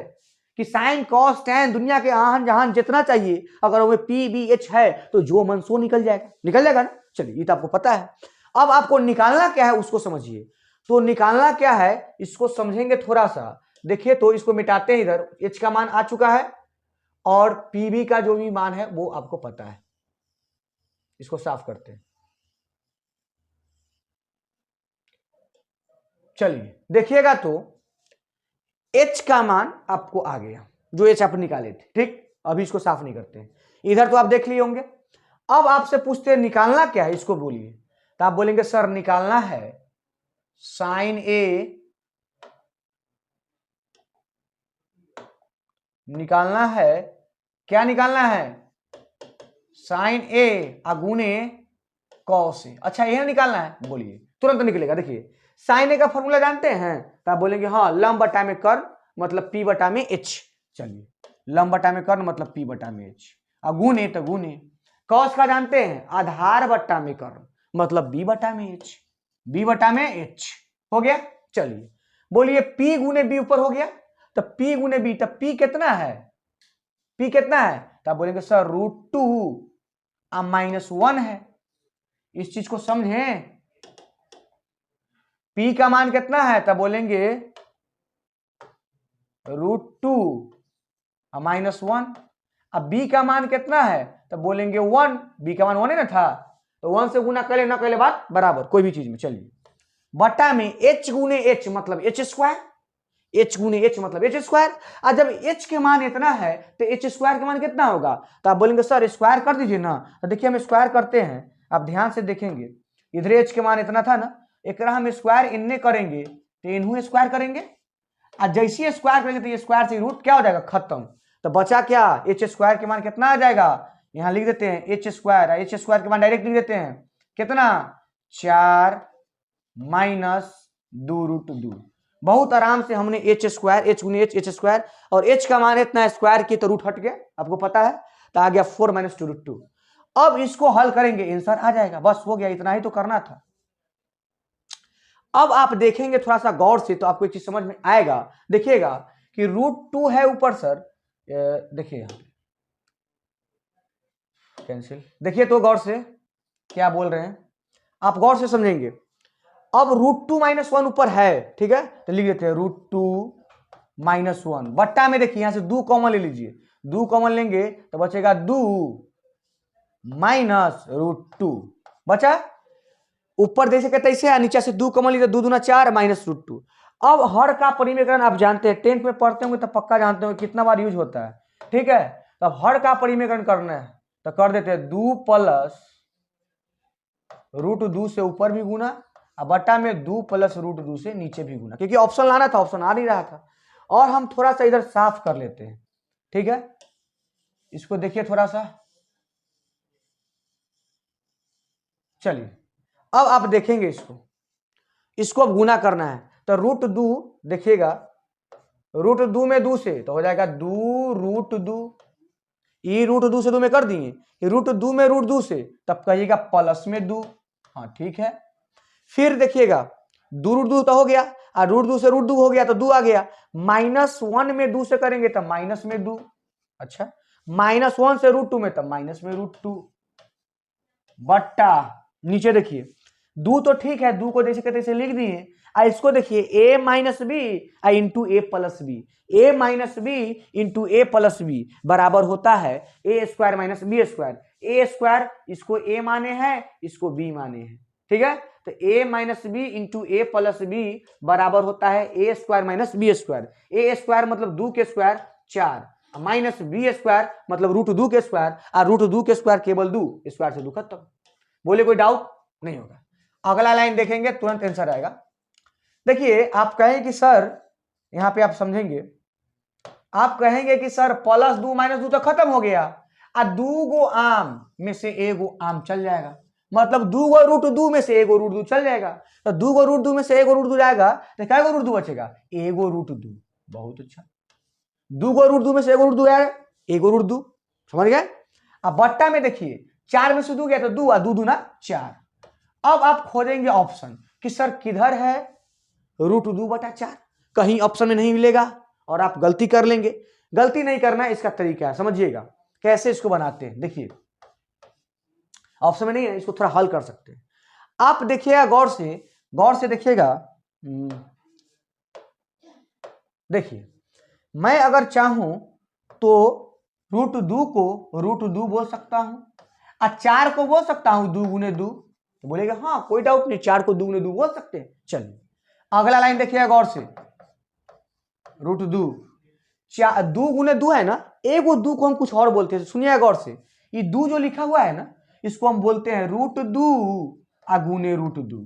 कि साइन कॉस टैन दुनिया के आहान जहान जितना चाहिए अगर वो p b h है तो जो मन सो निकल जाएगा ना। चलिए ये तो आपको पता है। अब आपको निकालना क्या है उसको समझिए। तो निकालना क्या है इसको समझेंगे थोड़ा सा। देखिए तो इसको मिटाते हैं, इधर h का मान आ चुका है और pb का जो भी मान है वो आपको पता है। इसको साफ करते हैं। चलिए देखिएगा तो h का मान आपको आ गया, जो h आप निकाले थे। ठीक, अभी इसको साफ नहीं करते हैं। इधर तो आप देख लिए होंगे। अब आपसे पूछते हैं निकालना क्या है, इसको बोलिए। तो आप बोलेंगे सर निकालना है साइन ए, निकालना है क्या, निकालना है साइन ए अगुने कॉस ए। अच्छा यह निकालना है, बोलिए तुरंत निकलेगा। देखिए साइन ए का फॉर्मूला जानते हैं, तो आप बोलेंगे हाँ लंब बटा में कर्ल मतलब p बटा में h। चलिए लंब बटा में कर्ल मतलब p बटा में h, अगुने तो गुने। कॉस का जानते हैं आधार बटा में कर्ल मतलब b बटा में h, b बटा में h हो गया। चलिए बोलिए p गुने b ऊपर हो गया, तो p गुने b, तो p कितना है, p कितना है, तो आप बोलेंगे सर √2 - 1 है। इस चीज को समझें, p का मान कितना है, तब बोलेंगे √2 - 1। अब b का मान कितना है, तब बोलेंगे 1, b का मान 1 है ना था, तो 1 से गुना करे ना करे बात बराबर कोई भी चीज में। चलिए बटा में h गुने h मतलब h स्क्वायर, h गुने h मतलब h स्क्वायर। और जब h के मान इतना है तो h स्क्वायर के मान कितना होगा, तो आप बोलेंगे सर स्क्वायर कर दीजिए ना। तो देखिए हम स्क्वायर करते हैं, आप ध्यान से देखेंगे इधर h के मान इतना था ना, एक हम स्क्वायर इनने करेंगे तो इन्हू स्क्वायर करेंगे, और जैसे स्क्वायर करेंगे तो ये स्क्वायर से रूट क्या हो जाएगा खत्म। तो बचा क्या, h स्क्वायर के मान कितना आ जाएगा, यहां लिख देते हैं h स्क्वायर, h स्क्वायर के मान डायरेक्ट लिख देते हैं कितना 4 - 2√2। बहुत आराम से हमने h स्क्वायर, h गुने h स्क्वायर, और h का मान इतना स्क्वायर की तो रूट हट गया आपको पता है, तो आ गया 4 - 2√2। अब इसको हल करेंगे आंसर आ जाएगा, बस हो गया, इतना ही तो करना था। अब आप देखेंगे थोड़ा सा गौर से तो आपको एक चीज समझ में आएगा। देखिएगा कि √2 है ऊपर सर, देखिए कैंसिल, देखिए तो गौर से क्या बोल रहे हैं आप, गौर से समझेंगे। अब √2 - 1 ऊपर है, ठीक है, तो लिख देते हैं √2 - 1 बट्टा में। देखिए यहां से 2 कॉमन ले लीजिए, 2 कॉमन लेंगे तो बचेगा 2 - √2 बचा। ऊपर जैसे कहते हैं ऐसे, नीचे से 2 कॉमन लीजिए, 2 दूना 4 - √2। अब हर का परिमेयकरण आप जानते हैं, 10th में पढ़ते होंगे तो पक्का जानते होंगे कितना बार यूज होता है, ठीक है। तो अब हर का परिमेयकरण करना है तो कर देते हैं 2 + √2 से ऊपर भी गुना, और बटा में 2 + √2 से नीचे भी गुना, क्योंकि ऑप्शन लाना था, ऑप्शन आ नहीं रहा था। और हम थोड़ा सा इधर साफ कर लेते हैं, ठीक है। इसको देखिए थोड़ा सा, चलिए अब आप देखेंगे इसको अब गुना करना है तो √2 देखिएगा, √2 में 2 से तो हो जाएगा 2√2, ये √2 से 2 में कर दिए, √2 में √2 से तब कहिएगा प्लस में 2, हाँ ठीक है। फिर देखिएगा 2√2 तो हो गया, और √2 से √2 हो गया तो 2 आ गया, -1 में 2 से करेंगे तब माइनस में 2, अच्छा -1 से √2 में तब माइनस में √2 बट्टा नीचे देखिए 2 तो ठीक है, 2 को जैसे कहते तैसे लिख दिए। इसको देखिए a - b into a + b, a - b into a + b बराबर होता है a² - b²। a स्क्वायर इसको a माने हैं, इसको b माने हैं, ठीक है। तो a - b into a + b बराबर होता है a² - b²। a स्क्वायर मतलब 2 के स्क्वायर 4, माइनस b स्क्वायर मतलब √2 के स्क्वायर, और √2 के स्क्वायर केवल 2, स्क्वायर से 2 खत्म। बोले कोई डाउट नहीं होगा। अगला लाइन देखेंगे तुरंत आंसर आएगा। देखिए आप कहें कि सर, यहां पे आप समझेंगे, आप कहेंगे कि सर +2 - 2 तो खत्म हो गया, और 2 गो आम में से 1 गो आम चल जाएगा, मतलब 2 गो √2 में से 1 गो √2 चल जाएगा। तो 2 गो √2 में से 1 गो √2 जाएगा तो क्या गो √2 बचेगा, 1 गो √2। बहुत अच्छा, दो गो रूट दो में से एगो रूट दो है, एगो रूट दो, समझ गए। अब बट्टा में देखिए 4 में से 2 गया तो 2 और 2 दूना 4। अब आप खोजेंगे ऑप्शन कि सर किधर है √2/4, कहीं ऑप्शन में नहीं मिलेगा और आप गलती कर लेंगे। गलती नहीं करना है, इसका तरीका है, समझिएगा कैसे इसको बनाते हैं। देखिए ऑप्शन में नहीं है, इसको थोड़ा हल कर सकते हैं। आप देखिएगा गौर से देखिएगा। देखिए मैं अगर चाहूं तो √2 को √2 बोल सकता हूं और 4 को बोल सकता हूं 2 गुने 2, तो बोलेगा हाँ कोई डाउट नहीं, 4 को 2 गुने 2 बोल सकते हैं। चलिए अगला लाइन देखिएगा गौर से, √2 2 गुने 2 है ना, एगो 2 को हम कुछ और बोलते हैं, सुनिएगा गौर से। ये 2 जो लिखा हुआ है ना, इसको हम बोलते हैं √2 गुने √2।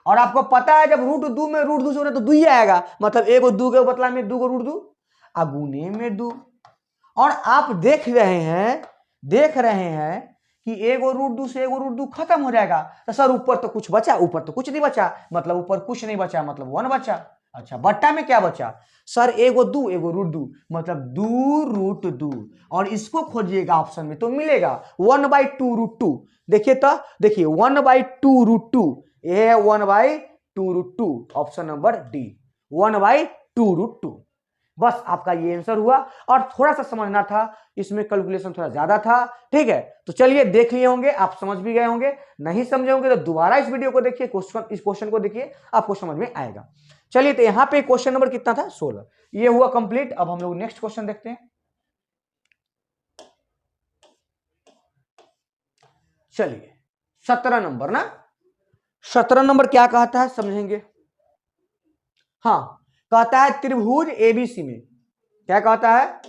और आपको पता है जब √2 में √2 से होना तो 2 ही आएगा, मतलब एगो 2 के बदला में 2 को √2 गुने में 2। और आप देख रहे हैं कि एगो √2 से एगो √2 खत्म हो जाएगा, तो सर ऊपर तो कुछ बचा, ऊपर तो कुछ नहीं बचा, मतलब ऊपर कुछ नहीं बचा, मतलब 1 बचा। अच्छा बट्टा में क्या बचा, सर एगो 2 एगो √2, मतलब 2√2, और इसको खोजिएगा ऑप्शन में तो मिलेगा 1/2√2। देखिए तो देखिए 1/2√2, ये है 1/2√2, ऑप्शन नंबर डी 1/2√2। बस आपका ये आंसर हुआ। और थोड़ा सा समझना था, इसमें कैलकुलेशन थोड़ा ज्यादा था, ठीक है। तो चलिए देख लिए होंगे, आप समझ भी गए होंगे, नहीं समझे होंगे तो दोबारा इस वीडियो को देखिए, इस क्वेश्चन को देखिए, आपको समझ में आएगा। चलिए तो यहाँ पे क्वेश्चन नंबर कितना था, 16, ये हुआ कंप्लीट। अब हम लोग नेक्स्ट क्वेश्चन देखते हैं। चलिए 17 नंबर ना, 17 नंबर क्या कहता है समझेंगे। हाँ कहता है त्रिभुज एबीसी में, क्या कहता है,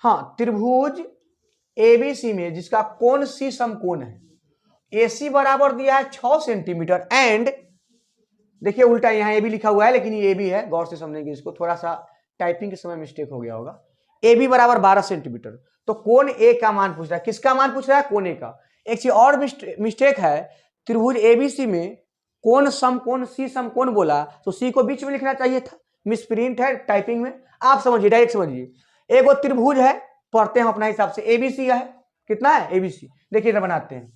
हाँ त्रिभुज एबीसी में जिसका कोण सी समकोण है, एसी बराबर दिया है 6 सेंटीमीटर एंड, देखिए उल्टा यहाँ ए बी लिखा हुआ है लेकिन ये ए बी है, गौर से समझेंगे इसको, थोड़ा सा टाइपिंग के समय मिस्टेक हो गया होगा। ए बी बराबर 12 सेंटीमीटर, तो कोण ए का मान पूछ रहा है, किसका मान पूछ रहा है, कोण ए का। एक चीज और मिस्टेक है, त्रिभुज एबीसी में कोण समकोण सी समकोण बोला तो सी को बीच में लिखना चाहिए था, मिसप्रिंट है टाइपिंग में, आप समझिए डायरेक्ट समझिए। एगो त्रिभुज है, पढ़ते हैं अपना हिसाब से, एबीसी है, कितना है एबीसी, देखिए ना बनाते हैं,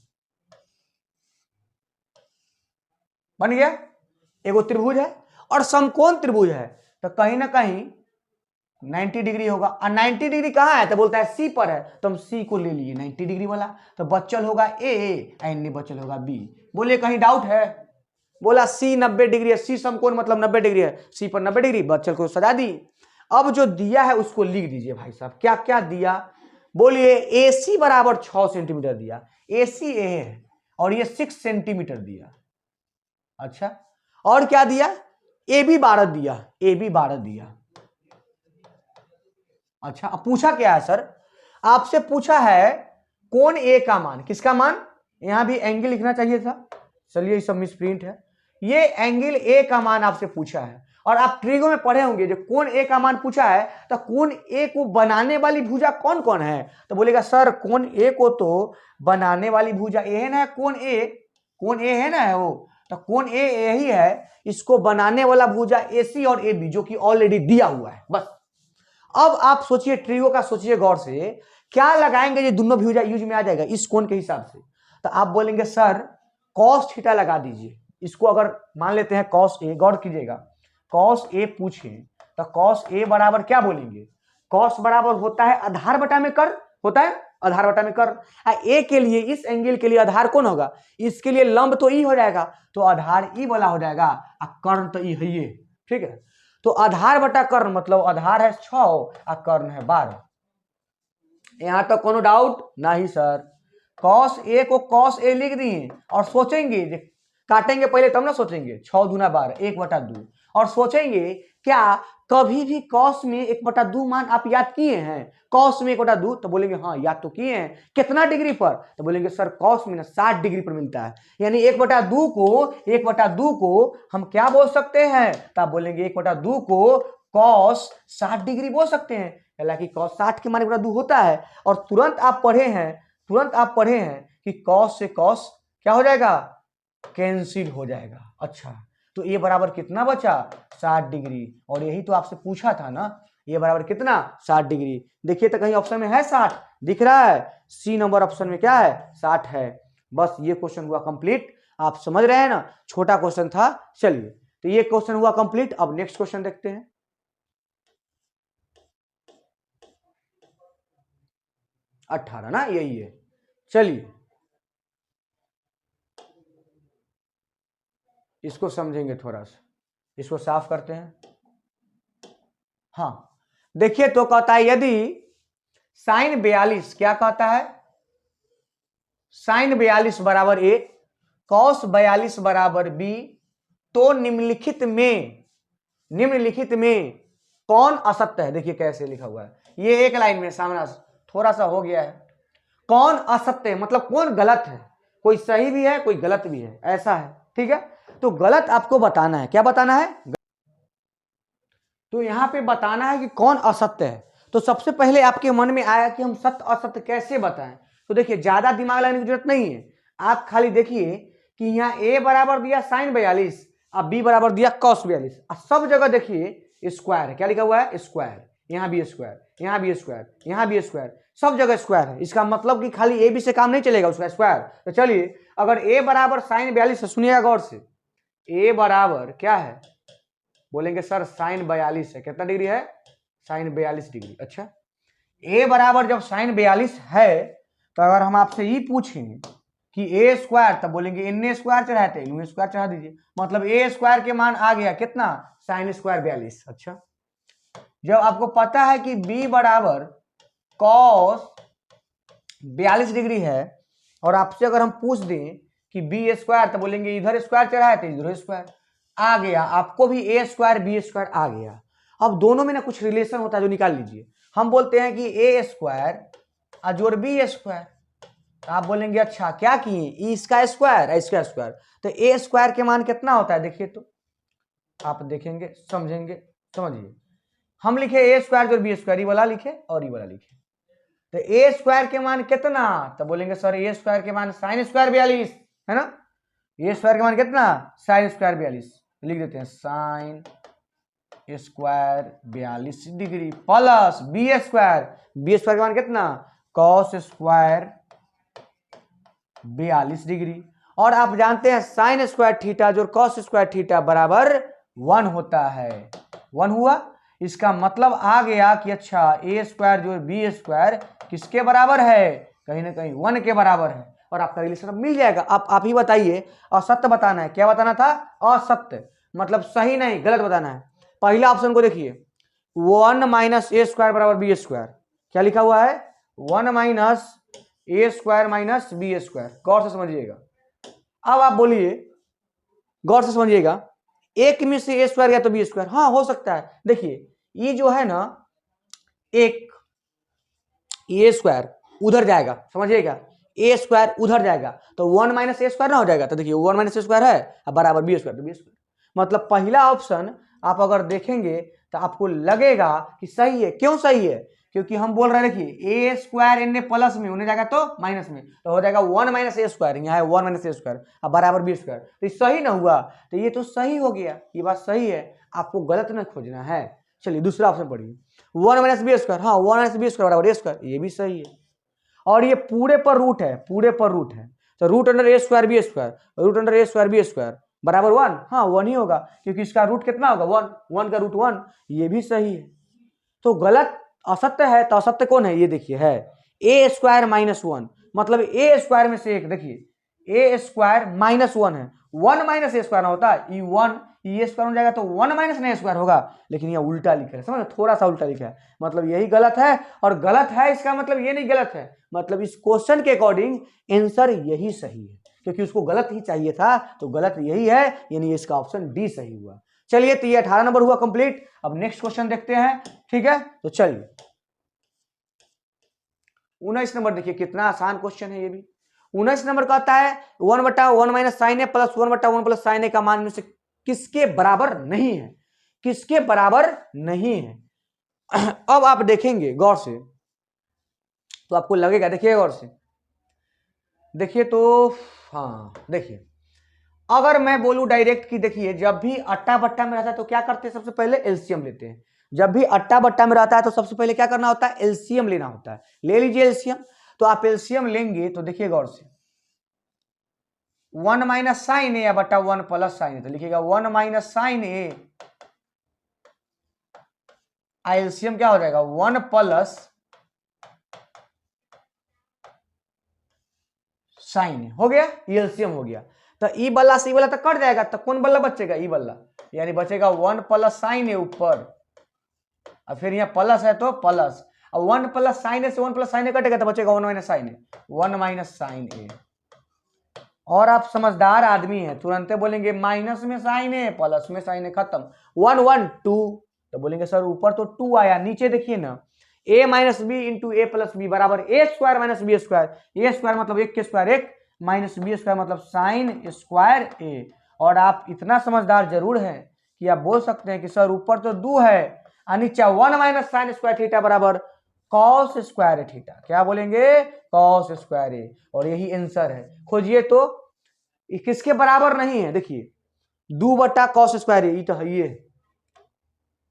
बन गया, एगो त्रिभुज है और समकोण त्रिभुज है, तो कहीं ना कहीं 90 डिग्री होगा। और 90 डिग्री कहाँ है, तो बोलता है सी पर है, तो हम सी को ले लिए 90 डिग्री वाला, तो बचल होगा ए एंड बचल होगा बी। बोले कहीं डाउट है, बोला सी 90 डिग्री है, सी समकोण मतलब 90 डिग्री है, सी पर 90 डिग्री, बच्चल को सजा दी। अब जो दिया है उसको लिख दीजिए भाई साहब, क्या क्या दिया, बोलिए AC बराबर 6 सेंटीमीटर दिया, AC ए है और ये 6 सेंटीमीटर दिया। अच्छा और क्या दिया, AB 12 दिया, AB 12 दिया। अच्छा अब पूछा क्या है सर, आपसे पूछा है कोण ए का मान, किसका मान, यहां भी एंगल लिखना चाहिए था, चलिए सब मिसप्रिंट है, ये एंगल ए का मान आपसे पूछा है। और आप ट्रिगो में पढ़े होंगे जो कोण ए का मान पूछा है, तो कोण ए को बनाने वाली भुजा कौन कौन है, तो बोलेगा सर कोण ए को तो बनाने वाली भुजा ए है ना, कोण ए है ना वो, तो कोण ए यही है, इसको बनाने वाला भुजा AC और AB जो कि ऑलरेडी दिया हुआ है। बस अब आप सोचिए ट्रिगो का, सोचिए गौर से, क्या लगाएंगे ये दोनों भुजा यूज में आ जाएगा इस कोण के हिसाब से, तो आप बोलेंगे सर cos थीटा लगा दीजिए, इसको अगर मान लेते हैं cos A, गौर कीजिएगा cos A पूछे तो cos A बराबर क्या बोलेंगे, cos बराबर होता है आधार बटा में कर, होता है आधार बटा में कर। A के लिए, इस एंगल के लिए आधार कौन होगा, इसके लिए लंब तो E हो जाएगा, तो आधार E वाला हो जाएगा और कर्ण तो E है ये, ठीक है। तो आधार बटा कर्ण मतलब आधार है 6 और कर्ण है 12। यहां तक कोनो डाउट नहीं सर, cos A को cos A लिख दिए और सोचेंगे, काटेंगे पहले तब ना सोचेंगे, 6 दूना 12 1/2, और सोचेंगे क्या कभी भी cos में 1/2 मान आप याद किए हैं, cos में 1/2, तो बोलेंगे हाँ याद तो किए हैं, कितना डिग्री पर, तो बोलेंगे सर cos में ना 60 डिग्री पर मिलता है, यानी 1/2 को हम क्या बोल सकते हैं, तो आप बोलेंगे 1/2 को cos 60 डिग्री बोल सकते हैं, हालांकि cos 60 के मान 1/2 होता है। और तुरंत आप पढ़े हैं कि cos से cos क्या हो जाएगा, कैंसिल हो जाएगा। अच्छा तो ये बराबर कितना बचा, 60 डिग्री, और यही तो आपसे पूछा था ना, ये बराबर कितना 60 डिग्री। देखिए तो कहीं ऑप्शन में है 60 दिख रहा है, सी नंबर ऑप्शन में क्या है 60 है। बस ये क्वेश्चन हुआ कंप्लीट। आप समझ रहे हैं ना, छोटा क्वेश्चन था। चलिए तो ये क्वेश्चन हुआ कंप्लीट। अब नेक्स्ट क्वेश्चन देखते हैं। 18 ना, यही है। चलिए इसको समझेंगे थोड़ा सा, इसको साफ करते हैं। हाँ देखिए तो कहता है यदि साइन 42 क्या कहता है, साइन 42 बराबर ए, कॉस 42 बराबर बी, तो निम्नलिखित में कौन असत्य है। देखिए कैसे लिखा हुआ है, ये एक लाइन में सामना थोड़ा सा हो गया है। कौन असत्य है मतलब कौन गलत है, कोई सही भी है कोई गलत भी है, ऐसा है। ठीक है, तो गलत आपको बताना है। क्या बताना है, तो यहां पे बताना है कि कौन असत्य है। तो सबसे पहले आपके मन में आया कि हम सत्य असत्य कैसे बताएं। तो देखिए ज्यादा दिमाग लगाने की जरूरत नहीं है, आप खाली देखिए कि यहाँ ए बराबर दिया साइन 42 और बी बराबर दिया कॉस 42, और सब जगह देखिए स्क्वायर है। क्या लिखा हुआ है स्क्वायर, यहाँ भी स्क्वायर, यहाँ भी स्क्वायर, यहाँ भी स्क्वायर, सब जगह स्क्वायर है। इसका मतलब कि खाली ए बी से काम नहीं चलेगा, उसका स्क्वायर। तो चलिए अगर ए बराबर साइन 42 सुनिएगा गौर से, ए बराबर क्या है, बोलेंगे सर साइन 42 है, कितना डिग्री है साइन 42 डिग्री। अच्छा ए बराबर जब साइन 42 है, तो अगर हम आपसे ये पूछें कि ए स्क्वायर, तब बोलेंगे एन स्क्वायर चढ़ाते इन स्क्वायर चढ़ा दीजिए, मतलब ए स्क्वायर के मान आ गया कितना साइन स्क्वायर 42। अच्छा जब आपको पता है कि बी बराबर कॉस 42 डिग्री है, और आपसे अगर हम पूछ दें कि बी स्क्वायर, तो बोलेंगे इधर स्क्वायर चढ़ाए थे इधर स्क्वायर आ गया, आपको भी ए स्क्वायर बी स्क्वायर आ गया। अब दोनों में ना कुछ रिलेशन होता है जो निकाल लीजिए। हम बोलते हैं कि ए स्क्वायर जोड़ बी स्क्वायर, तो आप बोलेंगे अच्छा क्या किए, इसका स्क्वायर इसका स्क्वायर, तो ए स्क्वायर के मान कितना होता है। देखिए तो आप देखेंगे समझेंगे, समझिए हम लिखे ए स्क्वायर जोड़ बी स्क्वायर, ये वाला लिखे और ये वाला लिखे, तो ए स्क्वायर के मान कितना, तो बोलेंगे सर ए स्क्वायर के मान साइन स्क्वायर 42 है ना, ए स्क्वायर के मान कितना साइन स्क्वायर 42, लिख देते हैं sine square 42 degree plus B square के मान कितना कॉस स्क्वायर 42 डिग्री। और आप जानते हैं साइन स्क्वायर थीटा जो कॉस स्क्वायर थीटा बराबर 1 होता है, 1 हुआ। इसका मतलब आ गया कि अच्छा ए स्क्वायर जो बी स्क्वायर किसके बराबर है, कहीं ना कहीं 1 के बराबर है, और आपका रिलेशन मिल जाएगा। आप ही बताइए, असत्य बताना है। क्या बताना था, असत्य मतलब सही नहीं गलत बताना है। पहला ऑप्शन को देखिए 1 माइनस ए स्क्वायर बराबर बी स्क्वायर, क्या लिखा हुआ है 1 माइनस ए स्क्वायर माइनस बी स्क्वायर, गौर से समझिएगा। अब आप बोलिए गौर से समझिएगा, एक में से ए स्क्वायर गया तो बी स्क्वायर, हाँ हो सकता है। देखिए ये जो है ना एक ए स्क्वायर उधर जाएगा, समझिएगा ए स्क्वायर उधर जाएगा तो 1 माइनस ए स्क्वायर ना हो जाएगा, तो देखिए 1 माइनस ए स्क्वायर है बराबर बी स्क्वायर, तो बी स्क्वायर मतलब पहला ऑप्शन आप अगर देखेंगे तो आपको लगेगा कि सही है। क्यों सही है, क्योंकि हम बोल रहे हैं देखिए ए स्क्वायर एन प्लस में होने जाएगा तो माइनस में, तो हो जाएगा 1 माइनस ए स्क्वायर, यहाँ है 1 माइनस ए स्क्वायर अब बराबर बी स्क्वायर, तो सही ना हुआ, तो ये तो सही हो गया, ये बात सही है, आपको गलत ना खोजना है। चलिए दूसरा ऑप्शन पढ़िए 1 माइनस बी स्क्वायर, हाँ 1 माइनस बी स्क्वायर बराबर ए स्क्वायर, ये भी सही है। और ये पूरे पर रूट है, पूरे पर रूट है, तो root under a square b square, root under a square b square बराबर 1, हाँ 1 ही होगा क्योंकि इसका रूट कितना होगा 1, 1 का रूट 1, ये भी सही है। तो गलत असत्य है, तो असत्य कौन है, ये देखिए है ए स्क्वायर माइनस 1, मतलब ए स्क्वायर में से एक, देखिए ए स्क्वायर माइनस 1 है, 1 माइनस ए स्क्वायर ना होता, ये 1 ये स्क्वायर हो जाएगा तो 1 माइनस ए स्क्वायर होगा, लेकिन ये उल्टा लिखा है, समझ थोड़ा सा उल्टा लिखा है, मतलब यही गलत है। और गलत है इसका मतलब ये नहीं गलत है, मतलब इस क्वेश्चन के अकॉर्डिंग आंसर यही सही है, क्योंकि उसको गलत ही चाहिए था, तो गलत यही है, यानी इसका ऑप्शन डी सही हुआ। चलिए तो ये 18 नंबर हुआ कंप्लीट। अब नेक्स्ट क्वेश्चन देखते हैं, ठीक है। तो चलिए 19 नंबर देखिए, कितना आसान क्वेश्चन है ये भी। 19 नंबर कहता है 1/1 माइनस साइन ए प्लस 1/1 प्लस साइन ए का मान में से किसके बराबर नहीं है, किसके बराबर नहीं है। अब आप देखेंगे गौर से तो आपको लगेगा, देखिए गौर से देखिए तो हाँ देखिए, अगर मैं बोलूं डायरेक्ट कि देखिए जब भी अट्टा बट्टा में रहता है तो क्या करते हैं, सबसे पहले एलसीएम लेते हैं, जब भी अट्टा बट्टा में रहता है तो सबसे पहले क्या करना होता है, एलसीएम लेना होता है। ले लीजिए एलसीएम। तो आप एलसीएम लेंगे तो देखिए गौर से, 1 माइनस साइन ए बटा 1 प्लस साइन ए, तो लिखिएगा 1 माइनस साइन ए, एलसीएम क्या हो जाएगा 1 प्लस साइन ए, हो गया, एलसीएम हो गया। तो ई बल्ला से ई बल्ला तो कट जाएगा, तो कौन बल्ला बचेगा, ई बल्ला, यानी बचेगा 1 प्लस साइन ए ऊपर, और फिर यहाँ प्लस है तो प्लस, और 1 प्लस साइन ए से 1 प्लस साइन ए कटेगा तो बचेगा 1 माइनस साइन ए, 1 माइनस साइन ए। और आप समझदार आदमी हैं, तुरंत बोलेंगे माइनस में साइन ए प्लस में साइन ए, खत्म, 1 1 2, तो बोलेंगे सर ऊपर तो 2 आया, नीचे देखिए ना, a minus B into A plus B बराबर A square minus B square, A square मतलब 1 के स्क्वायर 1 माइनस बी स्क्वायर मतलब साइन स्क्वायर ए। और आप इतना समझदार जरूर हैं कि आप बोल सकते हैं कि सर ऊपर तो 2 है और नीचे 1 माइनस साइन स्क्वायर थीटा बराबर कॉस स्क्वायर थीटा, क्या बोलेंगे, कॉस स्क्वायर ए, और यही आंसर है। खोजिए तो किसके बराबर नहीं है, देखिए 2 बटा कॉस स्क्वायर ए, तो है ये,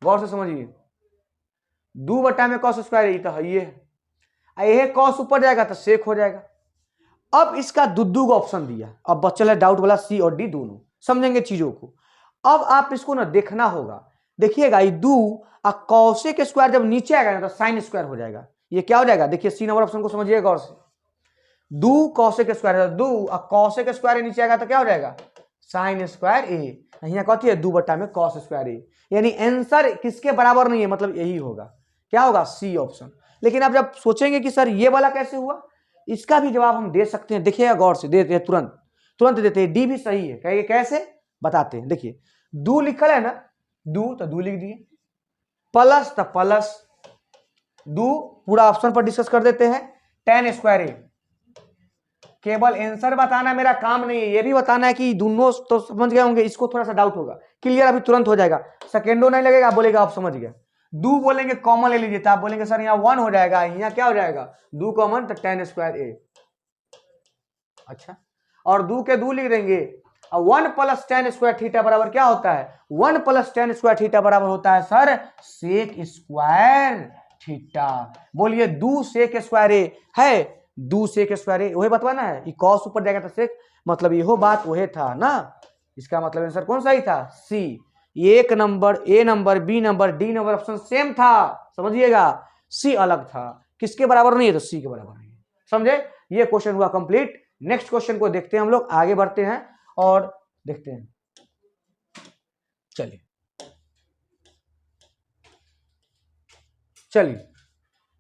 गौर से समझिए, 2 बटा में कॉस स्क्वायर ए, तो है ये कॉस ऊपर जाएगा तो सेक हो जाएगा। अब इसका दुद्दू का ऑप्शन दिया, अब बच्चल है डाउट वाला सी और डी दोनों, समझेंगे चीजों को। अब आप इसको ना देखना होगा, देखिएगा ये 2 और कॉसेक स्क्वायर जब नीचे आएगा ना तो साइन स्क्वायर हो जाएगा, ये क्या हो जाएगा, देखिए सी नंबर ऑप्शन को समझिए गौर से, 2 कॉसेक स्क्वायर, 2 और कॉसेक स्क्वायर नीचे आएगा तो क्या हो जाएगा, साइन स्क्वायर ए, यहाँ कहती है 2 बटा में कॉस स्क्वायर ए, यानी आंसर किसके बराबर नहीं है, मतलब यही होगा, क्या होगा, सी ऑप्शन। लेकिन आप जब सोचेंगे कि सर ये वाला कैसे हुआ, इसका भी जवाब हम दे सकते हैं, देखिएगा गौर से, देते हैं तुरंत तुरंत देते हैं, डी भी सही है, कहेंगे कैसे बताते हैं, देखिए 2 लिखल है ना, 2 तो 2 लिख दिए, प्लस तो प्लस 2, पूरा ऑप्शन पर डिस्कस कर देते हैं, tan स्क्वायर ए, केवल आंसर बताना मेरा काम नहीं है, ये भी बताना है कि दोनों तो समझ गए होंगे, इसको थोड़ा सा डाउट होगा, क्लियर अभी तुरंत हो जाएगा, सेकेंडो नहीं लगेगा, आप बोलेगा आप समझ गए। 2 बोलेंगे कॉमन ले लीजिए, तो आप बोलेंगे सर यहाँ 1 हो जाएगा, यहाँ क्या हो जाएगा 2 कॉमन, तो tan स्क्वायर ए, अच्छा, और 2 के 2 लिख देंगे, और 1 प्लस tan स्क्वायर थीटा बराबर क्या होता है, 1 प्लस tan स्क्वायर थीटा बराबर होता है सर सेक स्क्वायर थीटा, बोलिए 2 सेक स्क्वायर ए है, 2 सेक स्क्वायर ए, वही बतवाना है, ये कॉस ऊपर जाएगा तो सेक, मतलब ये बात वही था ना, इसका मतलब आंसर कौन सा ही था, सी। एक number, A number, B number, D number option same था, समझिएगा, सी अलग था, किसके बराबर नहीं है, तो सी के बराबर नहीं है, समझे, ये क्वेश्चन हुआ कंप्लीट। नेक्स्ट क्वेश्चन को देखते हैं, हम लोग आगे बढ़ते हैं और देखते हैं, चलिए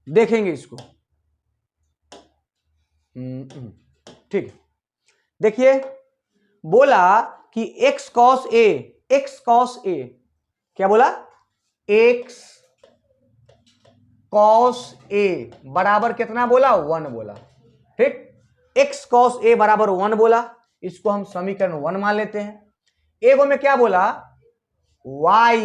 देखेंगे इसको, ठीक है, देखिए बोला कि x cos a, क्या बोला, x cos a बराबर कितना बोला, 1 बोला, ठीक, x cos a बराबर 1 बोला, इसको हम समीकरण 1 मान लेते हैं। एगो में क्या बोला, y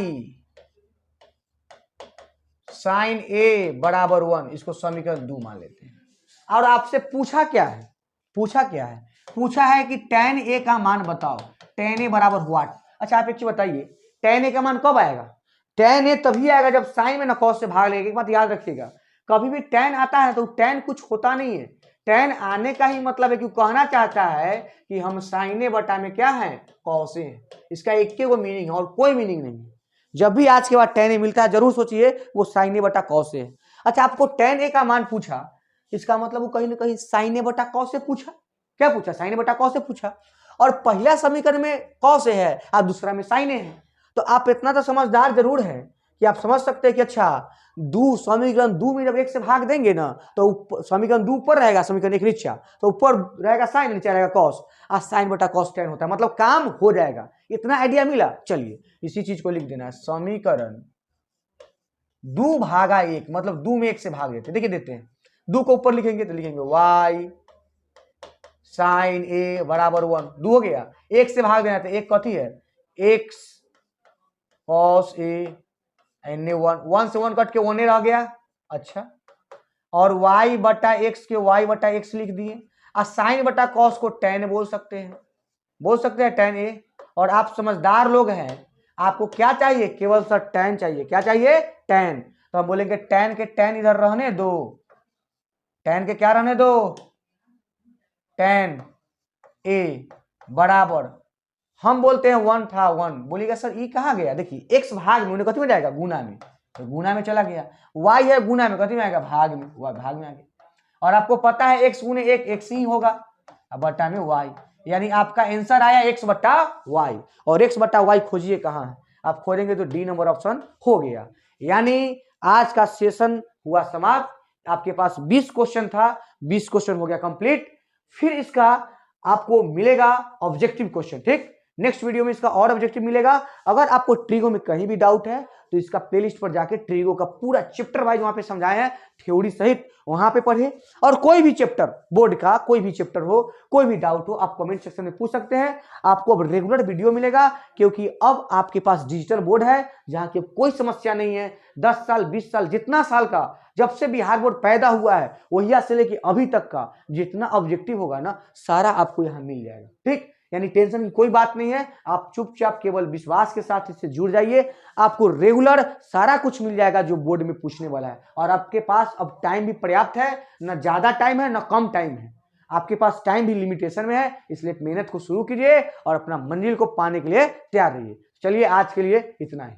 sin a बराबर 1, इसको समीकरण 2 मान लेते हैं। और आपसे पूछा क्या है, पूछा है कि tan a का मान बताओ, tan a बराबर व्हाट। अच्छा आप एक चीज बताइए, tan a का मान कब आएगा, tan a तभी आएगा जब साइन में ना cos से भाग लेगा। एक बात याद रखिएगा, कभी भी tan आता है तो tan कुछ होता नहीं है, tan आने का ही मतलब है कि कहना चाहता है कि हम साइन ए बटा में क्या है, cos है, इसका एक को मीनिंग है और कोई मीनिंग नहीं है। जब भी आज के बाद tan a मिलता है जरूर सोचिए वो साइन ए बटा cos है। अच्छा आपको tan a का मान पूछा, इसका मतलब वो कहीं ना कहीं साइन ए बटा cos से पूछा, क्या पूछा, साइन ए बटा cos से पूछा, और पहला समीकरण में cos है और दूसरा में साइन ए है, तो आप इतना तो समझदार जरूर है कि आप समझ सकते हैं कि अच्छा समीकरण 2 में जब 1 से भाग देंगे ना तो समीकरण 2 ऊपर रहेगा, समीकरण 1 नीचे, तो ऊपर रहेगा साइन, नीचे रहेगा cos, और साइन बटा cos tan होता है, मतलब काम हो जाएगा। इतना आइडिया मिला, चलिए इसी चीज को लिख देना है, समीकरण 2 भागा 1, मतलब 2 में 1 से भाग देते, देखिए देते हैं, 2 को ऊपर लिखेंगे तो लिखेंगे y साइन ए बराबर 1, 2 हो गया, 1 से भाग देना तो 1 कथी है, x cos a, 1 से 1 कट के 1 रह गया, अच्छा, और y बटा x के y बटा x लिख दिए, और साइन बटा cos को tan बोल सकते हैं tan a, और आप समझदार लोग हैं, आपको क्या चाहिए, केवल सर tan चाहिए। क्या चाहिए, tan। तो हम बोलेंगे tan के tan इधर रहने दो, tan के क्या रहने दो, tan a बराबर, हम बोलते हैं 1 था 1। बोलिएगा सर ये कहाँ गया, देखिए x भाग में कथी में जाएगा, गुना में, तो गुना में चला गया। y है गुना में, कथी में आएगा, भाग में, y भाग में आ गया। और आपको पता है x गुने 1 x ही होगा, अब बट्टा में y, यानी आपका आंसर आया x बट्टा y। और x बट्टा y खोजिए कहाँ है, आप खोजेंगे तो डी नंबर ऑप्शन हो गया। यानी आज का सेशन हुआ समाप्त। आपके पास 20 क्वेश्चन था, 20 क्वेश्चन हो गया कंप्लीट। फिर इसका आपको मिलेगा ऑब्जेक्टिव क्वेश्चन, ठीक। नेक्स्ट वीडियो में इसका और ऑब्जेक्टिव मिलेगा। अगर आपको ट्रिगो में कहीं भी डाउट है तो इसका प्लेलिस्ट पर जाके ट्रिगो का पूरा चैप्टर वाइज वहां पे समझाया है, थ्योरी सहित, वहां पे पढ़े। और कोई भी चैप्टर, बोर्ड का कोई भी चैप्टर हो, कोई भी डाउट हो, आप कमेंट सेक्शन में पूछ सकते हैं। आपको अब रेगुलर वीडियो मिलेगा, क्योंकि अब आपके पास डिजिटल बोर्ड है जहां की कोई समस्या नहीं है। 10 साल 20 साल जितना साल का, जब से बिहार बोर्ड पैदा हुआ है वही से लेके अभी तक का जितना ऑब्जेक्टिव होगा ना, सारा आपको यहाँ मिल जाएगा, ठीक। यानी टेंशन की कोई बात नहीं है। आप चुपचाप केवल विश्वास के साथ इससे जुड़ जाइए, आपको रेगुलर सारा कुछ मिल जाएगा जो बोर्ड में पूछने वाला है। और आपके पास अब टाइम भी पर्याप्त है, ना ज्यादा टाइम है ना कम टाइम है, आपके पास टाइम भी लिमिटेशन में है। इसलिए मेहनत को शुरू कीजिए और अपना मंजिल को पाने के लिए तैयार रहिए। चलिए आज के लिए इतना ही।